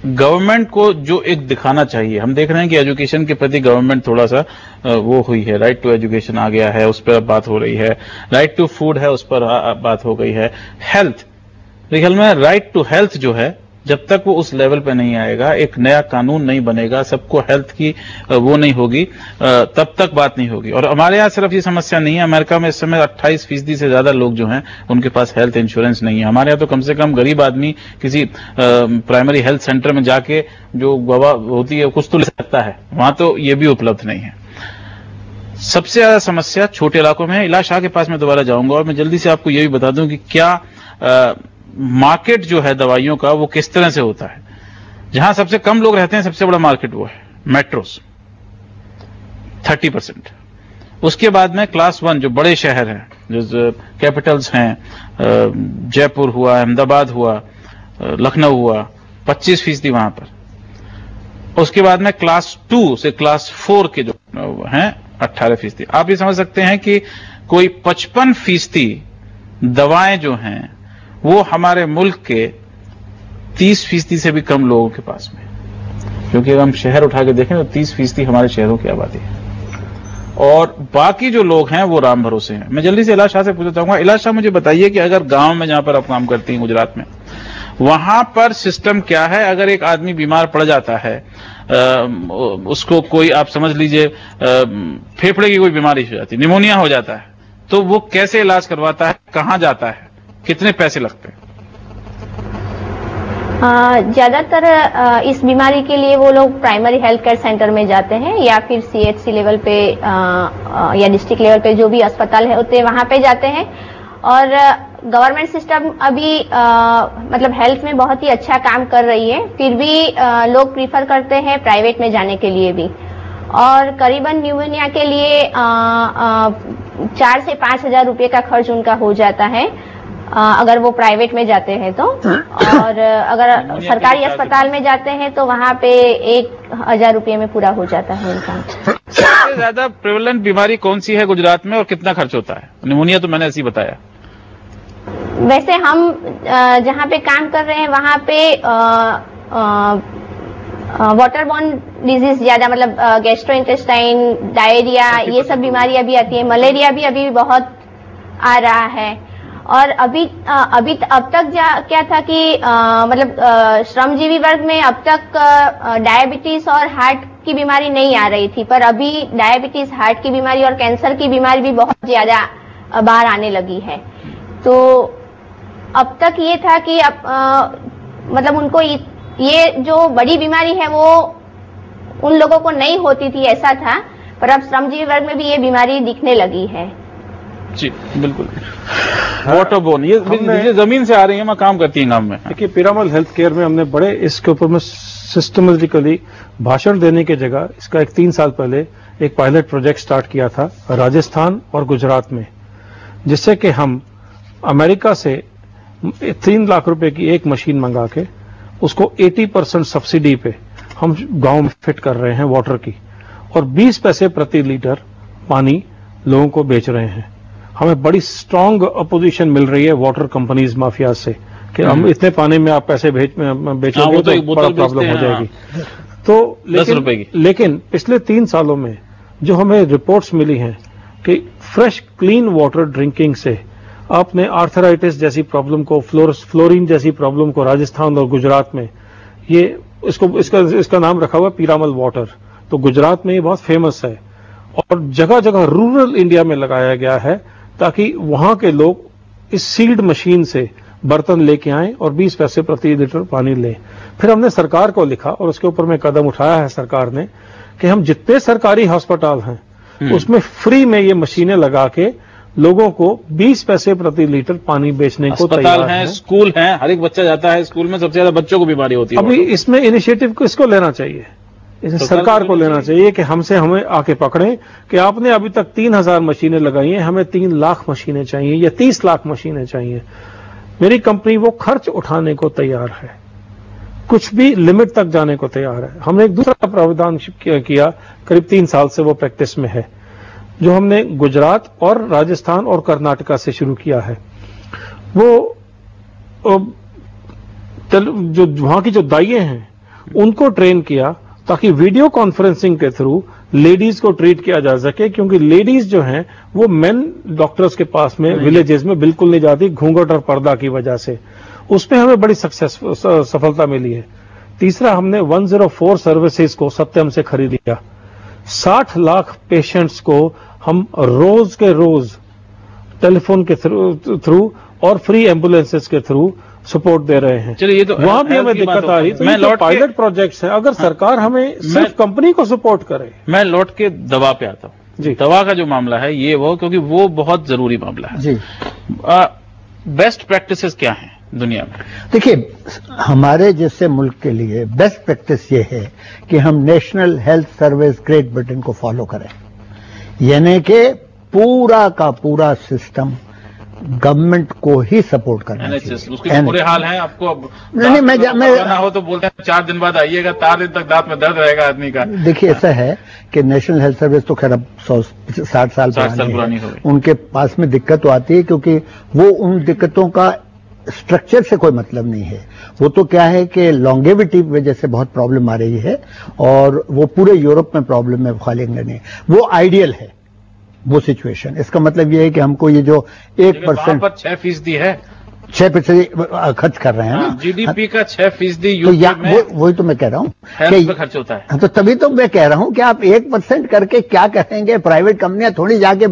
गवर्नमेंट को जो एक दिखाना चाहिए, हम देख रहे हैं कि एजुकेशन के प्रति गवर्नमेंट थोड़ा सा वो हुई है, राइट टू एजुकेशन आ गया है, उस पर बात हो रही है, राइट टू फूड है, उस पर बात हो गई है, हेल्थ, मेरे ख्याल में राइट टू हेल्थ जो है जब तक वो उस लेवल पे नहीं आएगा, एक नया कानून नहीं बनेगा, सबको हेल्थ की वो नहीं होगी, तब तक बात नहीं होगी। और हमारे यहाँ सिर्फ ये समस्या नहीं है, अमेरिका में इस समय 28% से ज्यादा लोग जो हैं उनके पास हेल्थ इंश्योरेंस नहीं है। हमारे यहाँ तो कम से कम गरीब आदमी किसी प्राइमरी हेल्थ सेंटर में जाके जो दवा होती है कुछ तो ले सकता है, वहां तो ये भी उपलब्ध नहीं है। सबसे ज्यादा समस्या छोटे इलाकों में है। इलाज शाह के पास मैं दोबारा जाऊंगा और मैं जल्दी से आपको ये भी बता दूं कि क्या मार्केट जो है दवाइयों का वो किस तरह से होता है। जहां सबसे कम लोग रहते हैं सबसे बड़ा मार्केट वो है मेट्रोस, 30%। उसके बाद में क्लास 1 जो बड़े शहर हैं, जो कैपिटल्स हैं, जयपुर हुआ, अहमदाबाद हुआ, लखनऊ हुआ, 25% वहां पर। उसके बाद में क्लास 2 से क्लास 4 के जो हैं 18%। आप ये समझ सकते हैं कि कोई 55% दवाएं जो हैं वो हमारे मुल्क के 30% से भी कम लोगों के पास में, क्योंकि अगर हम शहर उठा के देखें तो 30% हमारे शहरों की आबादी है और बाकी जो लोग हैं वो राम भरोसे हैं। मैं जल्दी से इलाज शाह से पूछना चाहूंगा, इलाज शाह मुझे बताइए कि अगर गांव में जहां पर आप काम करती हैं गुजरात में, वहां पर सिस्टम क्या है? अगर एक आदमी बीमार पड़ जाता है, उसको कोई आप समझ लीजिए फेफड़े की कोई बीमारी हो जाती है, निमोनिया हो जाता है, तो वो कैसे इलाज करवाता है, कहां जाता है, कितने पैसे लगते हैं? ज्यादातर इस बीमारी के लिए वो लोग प्राइमरी हेल्थ केयर सेंटर में जाते हैं या फिर CHC लेवल पे या डिस्ट्रिक्ट लेवल पे जो भी अस्पताल है होते हैं वहां पे जाते हैं। और गवर्नमेंट सिस्टम अभी मतलब हेल्थ में बहुत ही अच्छा काम कर रही है, फिर भी लोग प्रीफर करते हैं प्राइवेट में जाने के लिए भी। और करीबन न्यूमोनिया के लिए 4 से 5 हजार रुपये का खर्च उनका हो जाता है अगर वो प्राइवेट में जाते हैं तो। और अगर सरकारी अस्पताल में जाते हैं तो वहां पे 1,000 रुपये में पूरा हो जाता है उनका। सबसे ज्यादा प्रेवलेंट बीमारी कौन सी है गुजरात में और कितना खर्च होता है? निमोनिया तो मैंने ऐसे ही बताया। वैसे हम जहाँ पे काम कर रहे हैं वहां पे वाटर बॉर्न डिजीज ज्यादा, मतलब गैस्ट्रोइंटेस्टाइन, डायरिया, ये सब बीमारी अभी आती है। मलेरिया भी अभी बहुत आ रहा है। और अब तक क्या था कि मतलब श्रमजीवी वर्ग में अब तक डायबिटीज और हार्ट की बीमारी नहीं आ रही थी, पर अभी डायबिटीज, हार्ट की बीमारी और कैंसर की बीमारी भी बहुत ज्यादा बाहर आने लगी है। तो अब तक ये था कि मतलब उनको ये जो बड़ी बीमारी है वो उन लोगों को नहीं होती थी, ऐसा था, पर अब श्रमजीवी वर्ग में भी ये बीमारी दिखने लगी है। जी बिल्कुल। वाटरबोर्न ये जमीन से आ रही है, मैं काम करती हूँ गांव में। देखिए पीरामल हेल्थ केयर में हमने बड़े इसके ऊपर में सिस्टमेटिकली भाषण देने की जगह इसका 3 साल पहले एक पायलट प्रोजेक्ट स्टार्ट किया था राजस्थान और गुजरात में, जिससे कि हम अमेरिका से 3 लाख रुपए की एक मशीन मंगा के उसको 80% सब्सिडी पे हम गांव में फिट कर रहे हैं वाटर की, और 20 पैसे प्रति लीटर पानी लोगों को बेच रहे हैं। हमें बड़ी स्ट्रांग अपोजिशन मिल रही है वाटर कंपनीज माफिया से कि हम इतने पानी में आप पैसे बेचोगे तो बड़ा प्रॉब्लम हो जाएगी। तो 10 रुपए की। लेकिन पिछले 3 सालों में जो हमें रिपोर्ट्स मिली हैं कि फ्रेश क्लीन वाटर ड्रिंकिंग से आपने आर्थराइटिस जैसी प्रॉब्लम को, फ्लोरीन जैसी प्रॉब्लम को राजस्थान और गुजरात में, ये इसका नाम रखा हुआ पीरामल वाटर, तो गुजरात में ये बहुत फेमस है और जगह जगह रूरल इंडिया में लगाया गया है ताकि वहां के लोग इस सील्ड मशीन से बर्तन लेके आएं और 20 पैसे प्रति लीटर पानी लें। फिर हमने सरकार को लिखा और उसके ऊपर में कदम उठाया है सरकार ने कि हम जितने सरकारी अस्पताल हैं उसमें फ्री में ये मशीनें लगा के लोगों को 20 पैसे प्रति लीटर पानी बेचने को तैयार है। स्कूल हैं, हर एक बच्चा जाता है स्कूल में, सबसे ज्यादा बच्चों को बीमारी होती है। अभी इसमें इनिशिएटिव किसको लेना चाहिए? इसे सरकार को लेना चाहिए कि हमें आके पकड़ें कि आपने अभी तक 3000 मशीनें लगाई हैं, हमें 3 लाख मशीनें चाहिए या 30 लाख मशीनें चाहिए। मेरी कंपनी वो खर्च उठाने को तैयार है, कुछ भी लिमिट तक जाने को तैयार है। हमने एक दूसरा प्रावधान किया, करीब 3 साल से वो प्रैक्टिस में है, जो हमने गुजरात और राजस्थान और कर्नाटका से शुरू किया है। वो जो वहां की जो दाइये हैं उनको ट्रेन किया ताकि वीडियो कॉन्फ्रेंसिंग के थ्रू लेडीज को ट्रीट किया जा सके, क्योंकि लेडीज जो हैं वो मेन डॉक्टर्स के पास में विलेजेस में बिल्कुल नहीं जाती, घूंघट और पर्दा की वजह से। उसमें हमें बड़ी सफलता मिली है। तीसरा, हमने 104 सर्विसेज को सत्यम से खरीद लिया। 60 लाख पेशेंट्स को हम रोज के रोज टेलीफोन के थ्रू और फ्री एम्बुलेंसेस के थ्रू सपोर्ट दे रहे हैं। चलिए, ये तो वहां भी हमें दिक्कत आ रही है। तो मैं पायलट प्रोजेक्ट्स हैं, अगर सरकार हमें सिर्फ कंपनी को सपोर्ट करे। मैं लौट के दवा पे आता हूँ जी। दवा का जो मामला है ये वो, क्योंकि वो बहुत जरूरी मामला है जी। बेस्ट प्रैक्टिसेस क्या हैं दुनिया में? देखिए, हमारे जैसे मुल्क के लिए बेस्ट प्रैक्टिस ये है कि हम national health service great Britain को फॉलो करें, यानी कि पूरा का पूरा सिस्टम गवर्नमेंट को ही सपोर्ट करना चाहिए। उसके बुरे हाल हैं आपको। अब नहीं, मैं ना हो तो बोलते हैं 4 दिन बाद आइएगा, 4 दिन तक दांत में दर्द रहेगा आदमी का। देखिए, ऐसा है कि नेशनल हेल्थ सर्विस तो खैर अब 60 साल पुरानी है। उनके पास में दिक्कत तो आती है, क्योंकि वो उन दिक्कतों का स्ट्रक्चर से कोई मतलब नहीं है। वो तो क्या है कि लॉन्गेविटी की वजह से बहुत प्रॉब्लम आ रही है, और वो पूरे यूरोप में प्रॉब्लम है, खाली इंग्लैंड नहीं। वो आइडियल है वो सिचुएशन। इसका मतलब ये है कि हमको ये जो 1% 6% है, 6% खर्च कर रहे हैं ना, जीडीपी का 6% तो वही तो मैं कह रहा हूँ कि खर्च होता है। तो तभी तो मैं कह रहा हूँ कि आप 1% करके क्या करेंगे? प्राइवेट कंपनियां थोड़ी जाके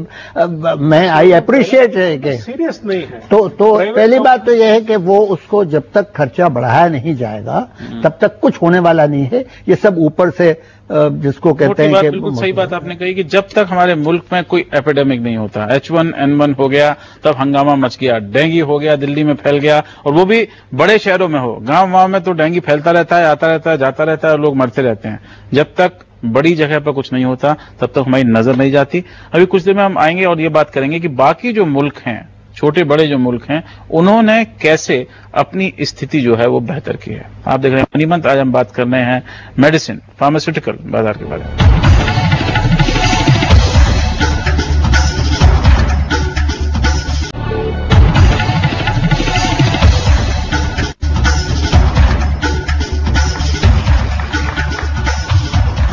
मैं आई अप्रिशिएट है कि सीरियस नहीं है। तो पहली बात तो यह है कि वो उसको जब तक खर्चा बढ़ाया नहीं जाएगा तब तक कुछ होने वाला नहीं है। ये सब ऊपर से जिसको कहते हैं कि बिल्कुल सही बात आपने कही कि जब तक हमारे मुल्क में कोई एपिडेमिक नहीं होता, H1N1 हो गया तब हंगामा मच गया, डेंगू हो गया दिल्ली में फैल गया, और वो भी बड़े शहरों में हो, गांव में तो डेंगू फैलता रहता है, आता रहता है, जाता रहता है और लोग मरते रहते हैं। जब तक बड़ी जगह पर कुछ नहीं होता तब तक हमारी नजर नहीं जाती। अभी कुछ देर में हम आएंगे और ये बात करेंगे कि बाकी जो मुल्क हैं, छोटे बड़े जो मुल्क हैं, उन्होंने कैसे अपनी स्थिति जो है वो बेहतर की है। आप देख रहे हैं मनी मंथ। आज हम बात कर रहे हैं मेडिसिन फार्मास्यूटिकल बाजार के बारे में।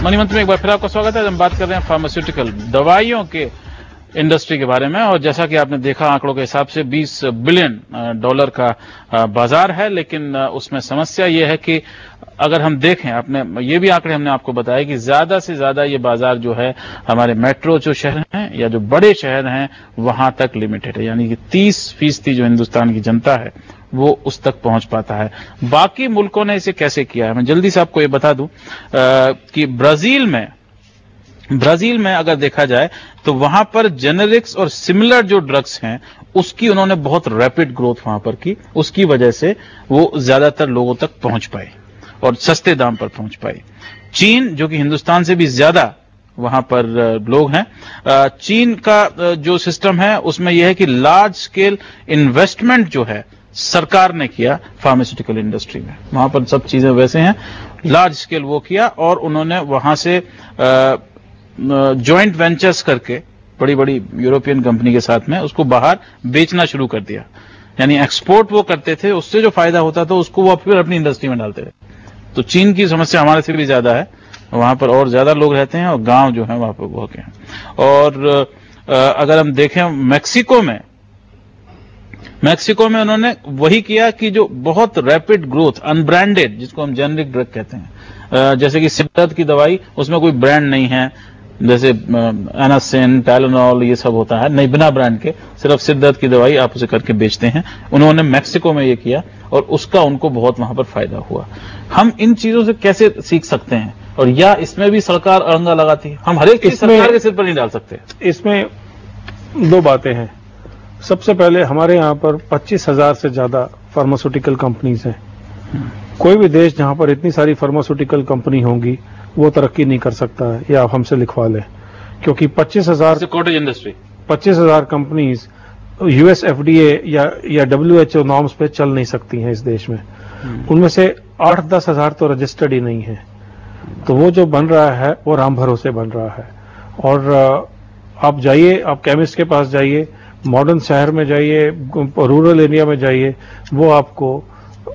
मनी मंथ में एक बार फिर आपका स्वागत है। हम बात कर रहे हैं फार्मास्यूटिकल दवाइयों के इंडस्ट्री के बारे में, और जैसा कि आपने देखा आंकड़ों के हिसाब से $20 बिलियन का बाजार है। लेकिन उसमें समस्या यह है कि अगर हम देखें, आपने ये भी आंकड़े हमने आपको बताया कि ज्यादा से ज्यादा ये बाजार जो है हमारे मेट्रो जो शहर हैं या जो बड़े शहर हैं वहां तक लिमिटेड है, यानी कि 30% जो हिंदुस्तान की जनता है वो उस तक पहुंच पाता है। बाकी मुल्कों ने इसे कैसे किया है, मैं जल्दी से आपको ये बता दूं कि ब्राजील में अगर देखा जाए तो वहां पर जेनेरिक्स और सिमिलर जो ड्रग्स हैं उसकी उन्होंने बहुत रैपिड ग्रोथ वहां पर की, उसकी वजह से वो ज्यादातर लोगों तक पहुंच पाए और सस्ते दाम पर पहुंच पाए। चीन, जो कि हिंदुस्तान से भी ज्यादा वहां पर लोग हैं, चीन का जो सिस्टम है उसमें यह है कि लार्ज स्केल इन्वेस्टमेंट जो है सरकार ने किया फार्मास्यूटिकल इंडस्ट्री में। वहां पर सब चीजें वैसे हैं, लार्ज स्केल वो किया और उन्होंने वहां से जॉइंट वेंचर्स करके बड़ी बड़ी यूरोपियन कंपनी के साथ में उसको बाहर बेचना शुरू कर दिया। यानी एक्सपोर्ट वो करते थे, उससे जो फायदा होता था उसको वो फिर अपनी इंडस्ट्री में डालते थे। तो चीन की समस्या हमारे से भी ज्यादा है, वहां पर और ज्यादा लोग रहते हैं और गांव जो है वहां पर बहुत हैं। और अगर हम देखें मैक्सिको में उन्होंने वही किया कि जो बहुत रैपिड ग्रोथ अनब्रांडेड, जिसको हम जेनरिक ड्रग कहते हैं, जैसे कि सिर दर्द की दवाई, उसमें कोई ब्रांड नहीं है, जैसे एनासिन, टाइलेनॉल, ये सब होता है नहीं, बिना ब्रांड के, सिर्फ सिर दर्द की दवाई आप उसे करके बेचते हैं। उन्होंने मैक्सिको में ये किया और उसका उनको बहुत वहां पर फायदा हुआ। हम इन चीजों से कैसे सीख सकते हैं, और या इसमें भी सरकार अड़ंगा लगाती है? हम हर एक चीज सरकार के सिर पर नहीं डाल सकते। इसमें 2 बातें हैं। सबसे पहले हमारे यहाँ पर 25,000 से ज्यादा फार्मास्यूटिकल कंपनीज हैं। कोई भी देश जहां पर इतनी सारी फार्मास्यूटिकल कंपनी होंगी वो तरक्की नहीं कर सकता है, ये आप हमसे लिखवा लें, क्योंकि 25,000 cottage industry 25,000 companies US FDA या WHO नॉर्म्स पे चल नहीं सकती हैं इस देश में। उनमें से 8-10 हजार तो रजिस्टर्ड ही नहीं है। तो वो जो बन रहा है वो राम भरोसे बन रहा है। और आप जाइए, आप केमिस्ट के पास जाइए, मॉडर्न शहर में जाइए, रूरल एरिया में जाइए, वो आपको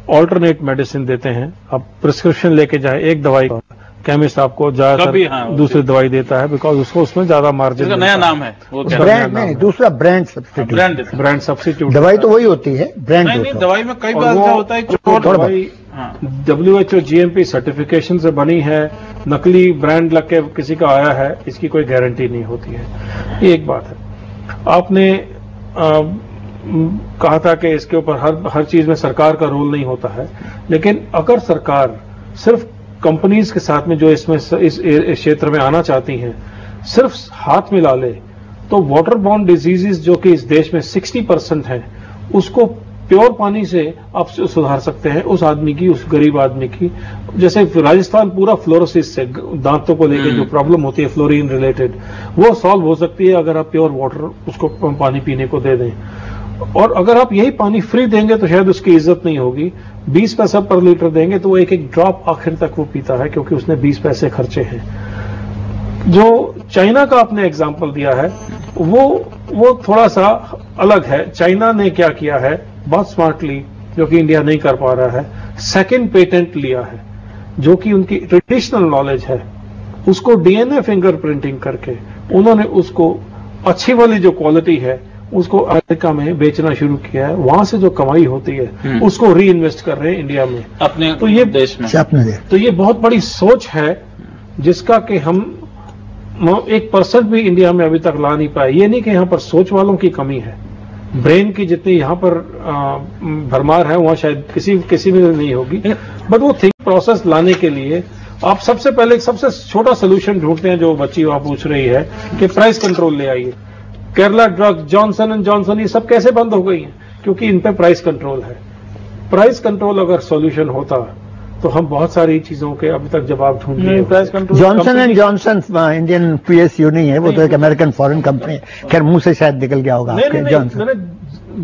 ऑल्टरनेट मेडिसिन देते हैं। आप प्रिस्क्रिप्शन लेके जाए एक दवाई का, केमिस्ट आपको ज्यादातर दूसरी दवाई देता है, बिकॉज उसको उसमें ज्यादा मार्जिन। नया नाम है वो, ब्रांड नहीं, दूसरा ब्रांड सब्स्टिट्यूट। Brand substitute. दवाई तो वही होती है, ब्रांड नहीं, दवाई में कई बार होता है कि दवाई WHO GMP सर्टिफिकेशन से बनी है, नकली ब्रांड लग के किसी का आया है, इसकी कोई गारंटी नहीं होती है। ये एक बात है। आपने कहा था कि इसके ऊपर हर चीज में सरकार का रोल नहीं होता है, लेकिन अगर सरकार सिर्फ कंपनीज के साथ में जो इसमें इस क्षेत्र में आना चाहती हैं सिर्फ हाथ मिला ले, तो वाटर बॉर्न डिजीजेस जो कि इस देश में 60% है, उसको प्योर पानी से आप सुधार सकते हैं उस आदमी की, उस गरीब आदमी की। जैसे राजस्थान पूरा फ्लोरोसिस से, दांतों को लेकर जो प्रॉब्लम होती है फ्लोरीन रिलेटेड, वो सॉल्व हो सकती है अगर आप प्योर वाटर उसको पानी पीने को दे दें। और अगर आप यही पानी फ्री देंगे तो शायद उसकी इज्जत नहीं होगी। 20 पैसा पर लीटर देंगे तो वो एक एक ड्रॉप आखिर तक वो पीता है, क्योंकि उसने 20 पैसे खर्चे हैं। जो चाइना का आपने एग्जाम्पल दिया है वो थोड़ा सा अलग है। चाइना ने क्या किया है बहुत स्मार्टली, जो कि इंडिया नहीं कर पा रहा है, सेकंड पेटेंट लिया है, जो कि उनकी ट्रेडिशनल नॉलेज है, उसको DNA फिंगरप्रिंटिंग करके उन्होंने उसको अच्छी वाली जो क्वालिटी है उसको अमेरिका में बेचना शुरू किया है। वहां से जो कमाई होती है उसको री इन्वेस्ट कर रहे हैं इंडिया में, अपने तो ये देश में। तो ये बहुत बड़ी सोच है जिसका कि हम 1% भी इंडिया में अभी तक ला नहीं पाए। ये नहीं कि यहाँ पर सोच वालों की कमी है, ब्रेन की जितनी यहाँ पर भरमार है वहां शायद किसी में नहीं होगी, बट वो थिंक प्रोसेस लाने के लिए आप सबसे पहले सबसे छोटा सोल्यूशन ढूंढते हैं। जो बच्ची वहां पूछ रही है कि प्राइस कंट्रोल ले आइए। Kerala drugs, Johnson and Johnson, ये सब कैसे बंद हो गई हैं? क्योंकि इन पे प्राइस कंट्रोल है। प्राइस कंट्रोल अगर सॉल्यूशन होता तो हम बहुत सारी चीजों के अभी तक जवाब ढूंढ रहे हैं। Price control Johnson and Johnson Indian PSU नहीं है, वो तो एक अमेरिकन फॉरेन कंपनी है। खैर मुंह से शायद निकल गया होगा। मैंने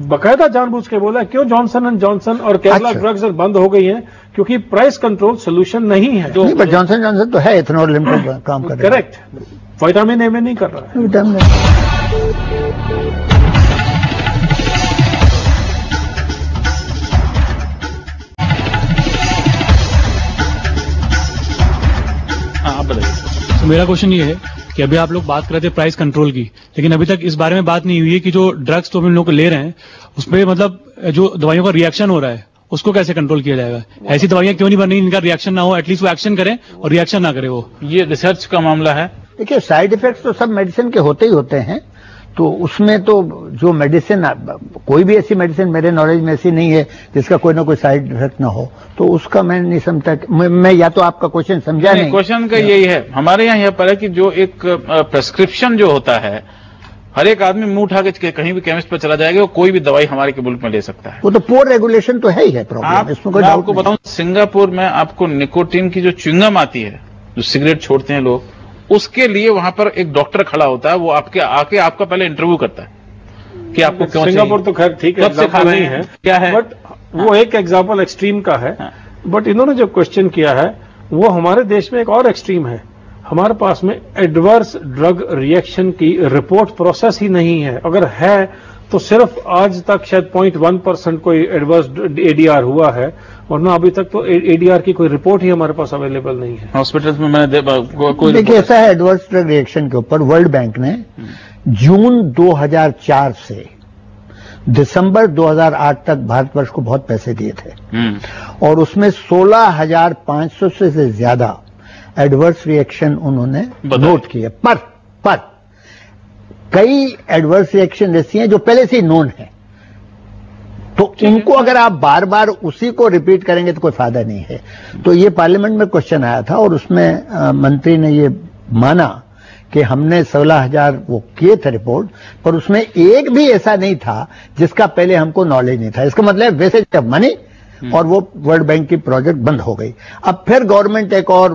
बकायदा जानबूझ के बोला क्यों जॉनसन एंड जॉनसन और केरला ड्रग्स बंद हो गई हैं, क्योंकि प्राइस कंट्रोल सोल्यूशन नहीं है। जॉनसन जॉनसन तो है इथेनॉल लिमिटेड काम कर रहा है। करेक्ट, विटामिन ए में नहीं कर रहा है। तो मेरा क्वेश्चन ये है कि अभी आप लोग बात कर रहे थे प्राइस कंट्रोल की, लेकिन अभी तक इस बारे में बात नहीं हुई है कि जो ड्रग्स तो हम लोग ले रहे हैं उसमें मतलब जो दवाइयों का रिएक्शन हो रहा है उसको कैसे कंट्रोल किया जाएगा? ऐसी दवाइयां क्यों नहीं बन रही इनका रिएक्शन ना हो, एटलीस्ट वो एक्शन करें और रिएक्शन ना करे। वो ये रिसर्च का मामला है। देखिए साइड इफेक्ट्स तो सब मेडिसिन के होते ही होते हैं, तो उसमें तो जो मेडिसिन, कोई भी ऐसी मेडिसिन मेरे नॉलेज में ऐसी नहीं है जिसका कोई ना कोई साइड इफेक्ट ना हो, तो उसका मैं नहीं समझता। मैं या तो आपका क्वेश्चन समझा नहीं। क्वेश्चन का यही है, हमारे यहाँ पर है कि जो एक प्रेस्क्रिप्शन जो होता है, हर एक आदमी मुंह उठा के कहीं भी केमिस्ट पर चला जाएगा, वो कोई भी दवाई हमारे के मुल्क में ले सकता है। वो तो पोर रेगुलेशन तो है ही है प्रॉब्लम, इसमें कोई डाउट नहीं। आपको बताऊं, सिंगापुर में आपको निकोटीन की जो च्युइंगम आती है, जो सिगरेट छोड़ते हैं लोग, उसके लिए वहां पर एक डॉक्टर खड़ा होता है, वो आपके आके आपका पहले इंटरव्यू करता है कि आपको क्यों चाहिए। सिंगापुर तो खैर ठीक है, कब से खा रहे हैं, क्या है, बट वो एक एग्जाम्पल एक्सट्रीम का है। बट इन्होंने जो क्वेश्चन किया है वो हमारे देश में एक और एक्सट्रीम है। हमारे पास में एडवर्स ड्रग रिएक्शन की रिपोर्ट प्रोसेस ही नहीं है। अगर है तो सिर्फ आज तक शायद 0.1% कोई एडवर्स ADR हुआ है, वरना अभी तक तो ADR की कोई रिपोर्ट ही हमारे पास अवेलेबल नहीं है। हॉस्पिटल्स में मैंने देखिए ऐसा है, एडवर्स ड्रग रिएक्शन के ऊपर वर्ल्ड बैंक ने जून 2004 से दिसंबर 2008 तक भारतवर्ष को बहुत पैसे दिए थे, और उसमें 16,500 से ज्यादा एडवर्स रिएक्शन उन्होंने नोट किए। पर कई एडवर्स रिएक्शन ऐसी हैं जो पहले से ही नोन है, तो इनको अगर आप बार बार उसी को रिपीट करेंगे तो कोई फायदा नहीं है। तो ये पार्लियामेंट में क्वेश्चन आया था और उसमें मंत्री ने ये माना कि हमने 16,000 वो किए थे रिपोर्ट, पर उसमें एक भी ऐसा नहीं था जिसका पहले हमको नॉलेज नहीं था। इसका मतलब वैसे जब मनी और वो वर्ल्ड बैंक की प्रोजेक्ट बंद हो गई। अब फिर गवर्नमेंट एक और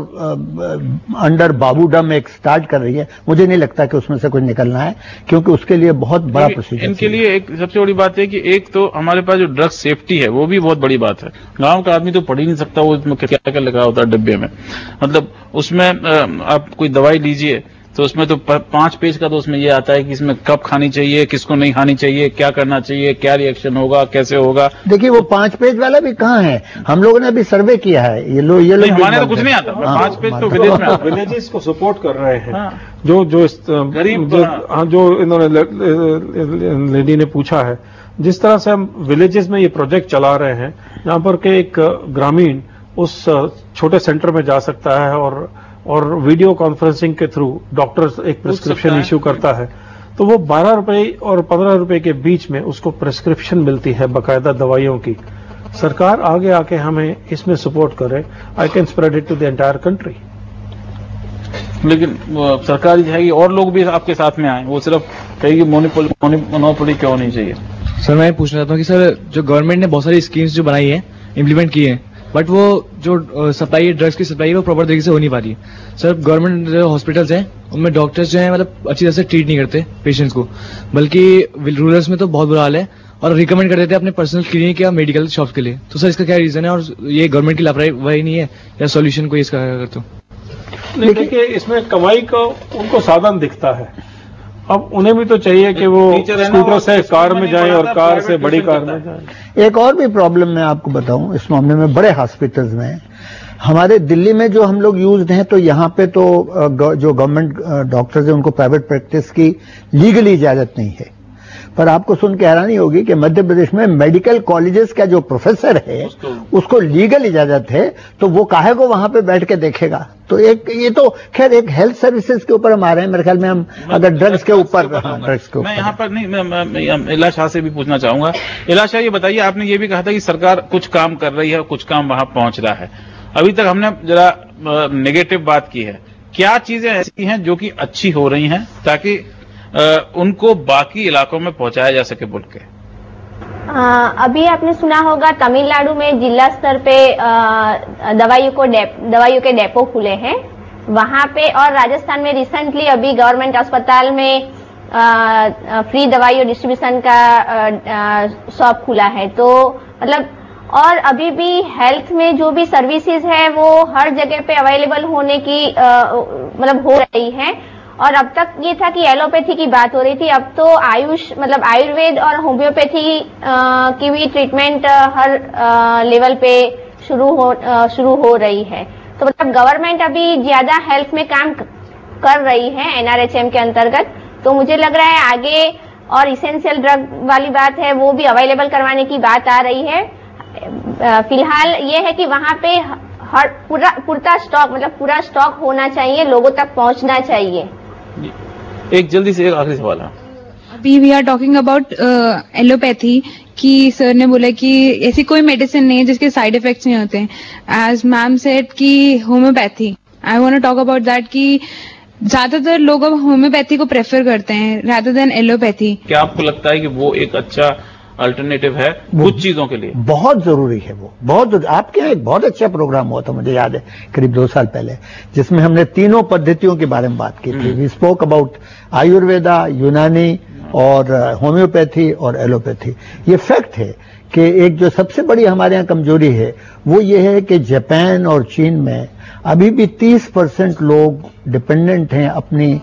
अंडर बाबूडम एक स्टार्ट कर रही है। मुझे नहीं लगता कि उसमें से कुछ निकलना है, क्योंकि उसके लिए बहुत बड़ा प्रोसीजर। इनके लिए एक सबसे बड़ी बात है कि एक तो हमारे पास जो ड्रग सेफ्टी है वो भी बहुत बड़ी बात है। गांव का आदमी तो पढ़ ही नहीं सकता वो इसमें क्या क्या लगा होता है डिब्बे में। मतलब उसमें आप कोई दवाई लीजिए तो उसमें तो 5 पेज का तो उसमें ये आता है कि इसमें कब खानी चाहिए, किसको नहीं खानी चाहिए, क्या करना चाहिए, क्या रिएक्शन होगा, कैसे होगा। देखिए वो 5 पेज वाला भी कहाँ है, हम लोगों ने अभी सर्वे किया है। ये लोग हमारे तो कुछ नहीं आता। 5 पेज तो विलेज में विलेजेस को सपोर्ट कर रहे हैं। हाँ। जो गरीब जो इन्होंने लेडी ने पूछा है, जिस तरह से हम विलेजेस में ये प्रोजेक्ट चला रहे हैं, जहां पर के एक ग्रामीण उस छोटे सेंटर में जा सकता है और वीडियो कॉन्फ्रेंसिंग के थ्रू डॉक्टर एक प्रिस्क्रिप्शन इश्यू करता है, तो वो 12 रुपए और 15 रुपए के बीच में उसको प्रिस्क्रिप्शन मिलती है बाकायदा दवाइयों की। सरकार आगे आके हमें इसमें सपोर्ट करे। I can spread it to the entire country. लेकिन सरकार ये है कि और लोग भी आपके साथ में आए, वो सिर्फ कहेगी मोनोपोली क्यों नहीं चाहिए। सर मैं पूछना चाहता हूँ कि सर जो गवर्नमेंट ने बहुत सारी स्कीम्स जो बनाई है, इम्प्लीमेंट की है, बट वो जो सप्लाई ड्रग्स की सप्लाई है वो प्रॉपर तरीके से हो नहीं पा रही है। सर गवर्नमेंट जो हॉस्पिटल्स हैं उनमें डॉक्टर्स जो हैं मतलब अच्छी तरह से ट्रीट नहीं करते पेशेंट्स को, बल्कि रूरल्स में तो बहुत बुरा हाल है और रिकमेंड कर देते हैं अपने पर्सनल क्लिनिक या मेडिकल शॉप के लिए। तो सर इसका क्या रीजन है और ये गवर्नमेंट की लापरवाही नहीं है या सॉल्यूशन कोई इसका करते हो? देखिए इसमें कमाई का उनको साधन दिखता है। अब उन्हें भी तो चाहिए कि वो स्कूटर से कार में जाए और कार से बड़ी कार में जाए। एक और भी प्रॉब्लम मैं आपको बताऊं इस मामले में, बड़े हॉस्पिटल्स में हमारे दिल्ली में जो हम लोग यूज्ड हैं, तो यहाँ पे तो जो गवर्नमेंट डॉक्टर्स हैं उनको प्राइवेट प्रैक्टिस की लीगली इजाजत नहीं है। पर आपको सुन के हैरानी होगी कि मध्य प्रदेश में मेडिकल कॉलेजेस का जो प्रोफेसर है उसको लीगल इजाजत है, तो वो काहे को वहां पे बैठ के देखेगा। तो एक ये तो खैर एक हेल्थ सर्विसेज के ऊपर हम आ रहे हैं। मेरे ख्याल में हम अगर ड्रग्स के ऊपर मैं यहाँ पर नहीं, मैं इला शाह से भी पूछना चाहूंगा। इला शाह ये बताइए, आपने ये भी कहा था कि सरकार कुछ काम कर रही है और कुछ काम वहां पहुंच रहा है। अभी तक हमने जरा नेगेटिव बात की है, क्या चीजें ऐसी हैं जो कि अच्छी हो रही हैं ताकि उनको बाकी इलाकों में पहुंचाया जा सके बोल के? अभी आपने सुना होगा तमिलनाडु में जिला स्तर पे दवाइयों के डेपो खुले हैं वहां पे, और राजस्थान में रिसेंटली अभी गवर्नमेंट अस्पताल में फ्री दवाइयों डिस्ट्रीब्यूशन का शॉप खुला है। तो मतलब और अभी भी हेल्थ में जो भी सर्विसेज है वो हर जगह पे अवेलेबल होने की मतलब हो रही है। और अब तक ये था कि एलोपैथी की बात हो रही थी, अब तो आयुष मतलब आयुर्वेद और होम्योपैथी की भी ट्रीटमेंट हर लेवल पे शुरू हो रही है। तो मतलब गवर्नमेंट अभी ज्यादा हेल्थ में काम कर रही है NRHM के अंतर्गत। तो मुझे लग रहा है आगे और इसेंशियल ड्रग वाली बात है वो भी अवेलेबल करवाने की बात आ रही है। फिलहाल ये है कि वहां पे हर पूरा स्टॉक होना चाहिए, लोगों तक पहुंचना चाहिए। एक जल्दी से एक आखिरी सवाल है। अभी we are talking about allopathy कि सर ने बोला कि ऐसी कोई मेडिसिन नहीं है जिसके साइड इफेक्ट्स नहीं होते हैं। एज मैम सेड कि homeopathy, I want to talk about that कि ज्यादातर लोग अब होम्योपैथी को प्रेफर करते हैं रादर देन एलोपैथी। क्या आपको लगता है कि वो एक अच्छा अल्टरनेटिव है कुछ चीजों के लिए? बहुत जरूरी है वो, बहुत जरूरी। आपके यहाँ एक बहुत अच्छा प्रोग्राम हुआ था, मुझे याद है करीब 2 साल पहले, जिसमें हमने तीनों पद्धतियों के बारे में बात की थी। वी स्पोक अबाउट आयुर्वेदा, यूनानी और होम्योपैथी और एलोपैथी। ये फैक्ट है कि एक जो सबसे बड़ी हमारे यहाँ कमजोरी है वो ये है कि जापान और चीन में अभी भी 30% लोग डिपेंडेंट हैं अपनी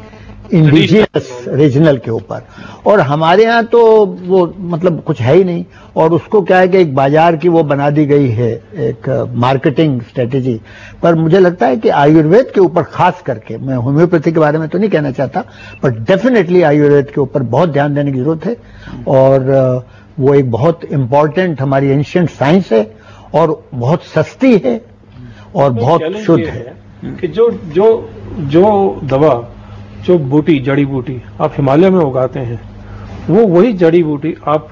इंडिजिनस रीजनल के ऊपर, और हमारे यहाँ तो वो मतलब कुछ है ही नहीं। और उसको क्या है कि एक बाजार की वो बना दी गई है एक मार्केटिंग स्ट्रेटेजी। पर मुझे लगता है कि आयुर्वेद के ऊपर खास करके, मैं होम्योपैथी के बारे में तो नहीं कहना चाहता, बट डेफिनेटली आयुर्वेद के ऊपर बहुत ध्यान देने की जरूरत है। और वो एक बहुत इंपॉर्टेंट हमारी एंशिएंट साइंस है और बहुत सस्ती है और बहुत शुद्ध है। कि जो दवा, जो बूटी, जड़ी बूटी आप हिमालय में उगाते हैं, वो वही जड़ी बूटी आप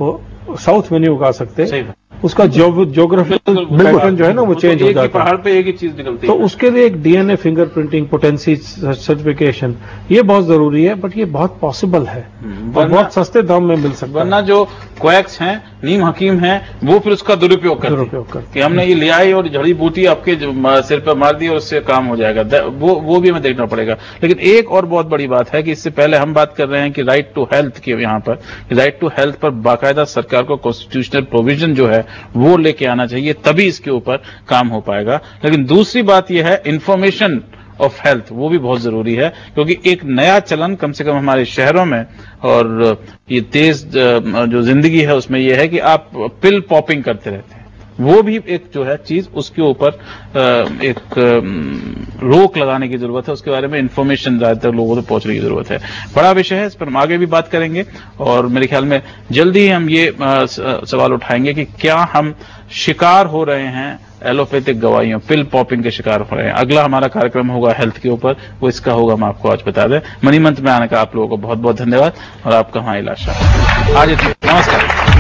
साउथ में नहीं उगा सकते। उसका ज्योग्राफिकल पैटर्न जो है ना वो चेंज हो जाता है। पहाड़ पे एक ही चीज निकलती है। तो उसके लिए एक DNA फिंगरप्रिंटिंग, पोटेंसी सर्टिफिकेशन, ये बहुत जरूरी है, बट ये बहुत पॉसिबल है और बहुत सस्ते दाम में मिल सकता है। वरना जो क्वैक्स हैं, नीम हकीम हैं, वो फिर उसका दुरुपयोग करते हैं कि हमने ये ले आई और जड़ी बूटी आपके सिर पर मार दी और उससे काम हो जाएगा। वो भी हमें देखना पड़ेगा। लेकिन एक और बहुत बड़ी बात है कि इससे पहले हम बात कर रहे हैं कि राइट टू हेल्थ के यहाँ पर, राइट टू हेल्थ पर बाकायदा सरकार को कॉन्स्टिट्यूशनल प्रोविजन जो है वो लेके आना चाहिए, तभी इसके ऊपर काम हो पाएगा। लेकिन दूसरी बात यह है इंफॉर्मेशन ऑफ हेल्थ, वो भी बहुत जरूरी है, क्योंकि एक नया चलन कम से कम हमारे शहरों में और ये तेज जो जिंदगी है उसमें यह है कि आप पिल पॉपिंग करते रहते हैं। वो भी एक जो है चीज, उसके ऊपर एक रोक लगाने की जरूरत है, उसके बारे में इंफॉर्मेशन ज्यादातर लोगों तक पहुंचने की जरूरत है। बड़ा विषय है, इस पर हम आगे भी बात करेंगे और मेरे ख्याल में जल्दी ही हम ये सवाल उठाएंगे कि क्या हम शिकार हो रहे हैं एलोपैथिक दवाइयों, पिल पॉपिंग के शिकार हो रहे हैं। अगला हमारा कार्यक्रम होगा हेल्थ के ऊपर, वो इसका होगा, हम आपको आज बता दें। मनी मंत्र में आने का आप लोगों को बहुत बहुत धन्यवाद और आपका वहां इलाज। आज नमस्कार।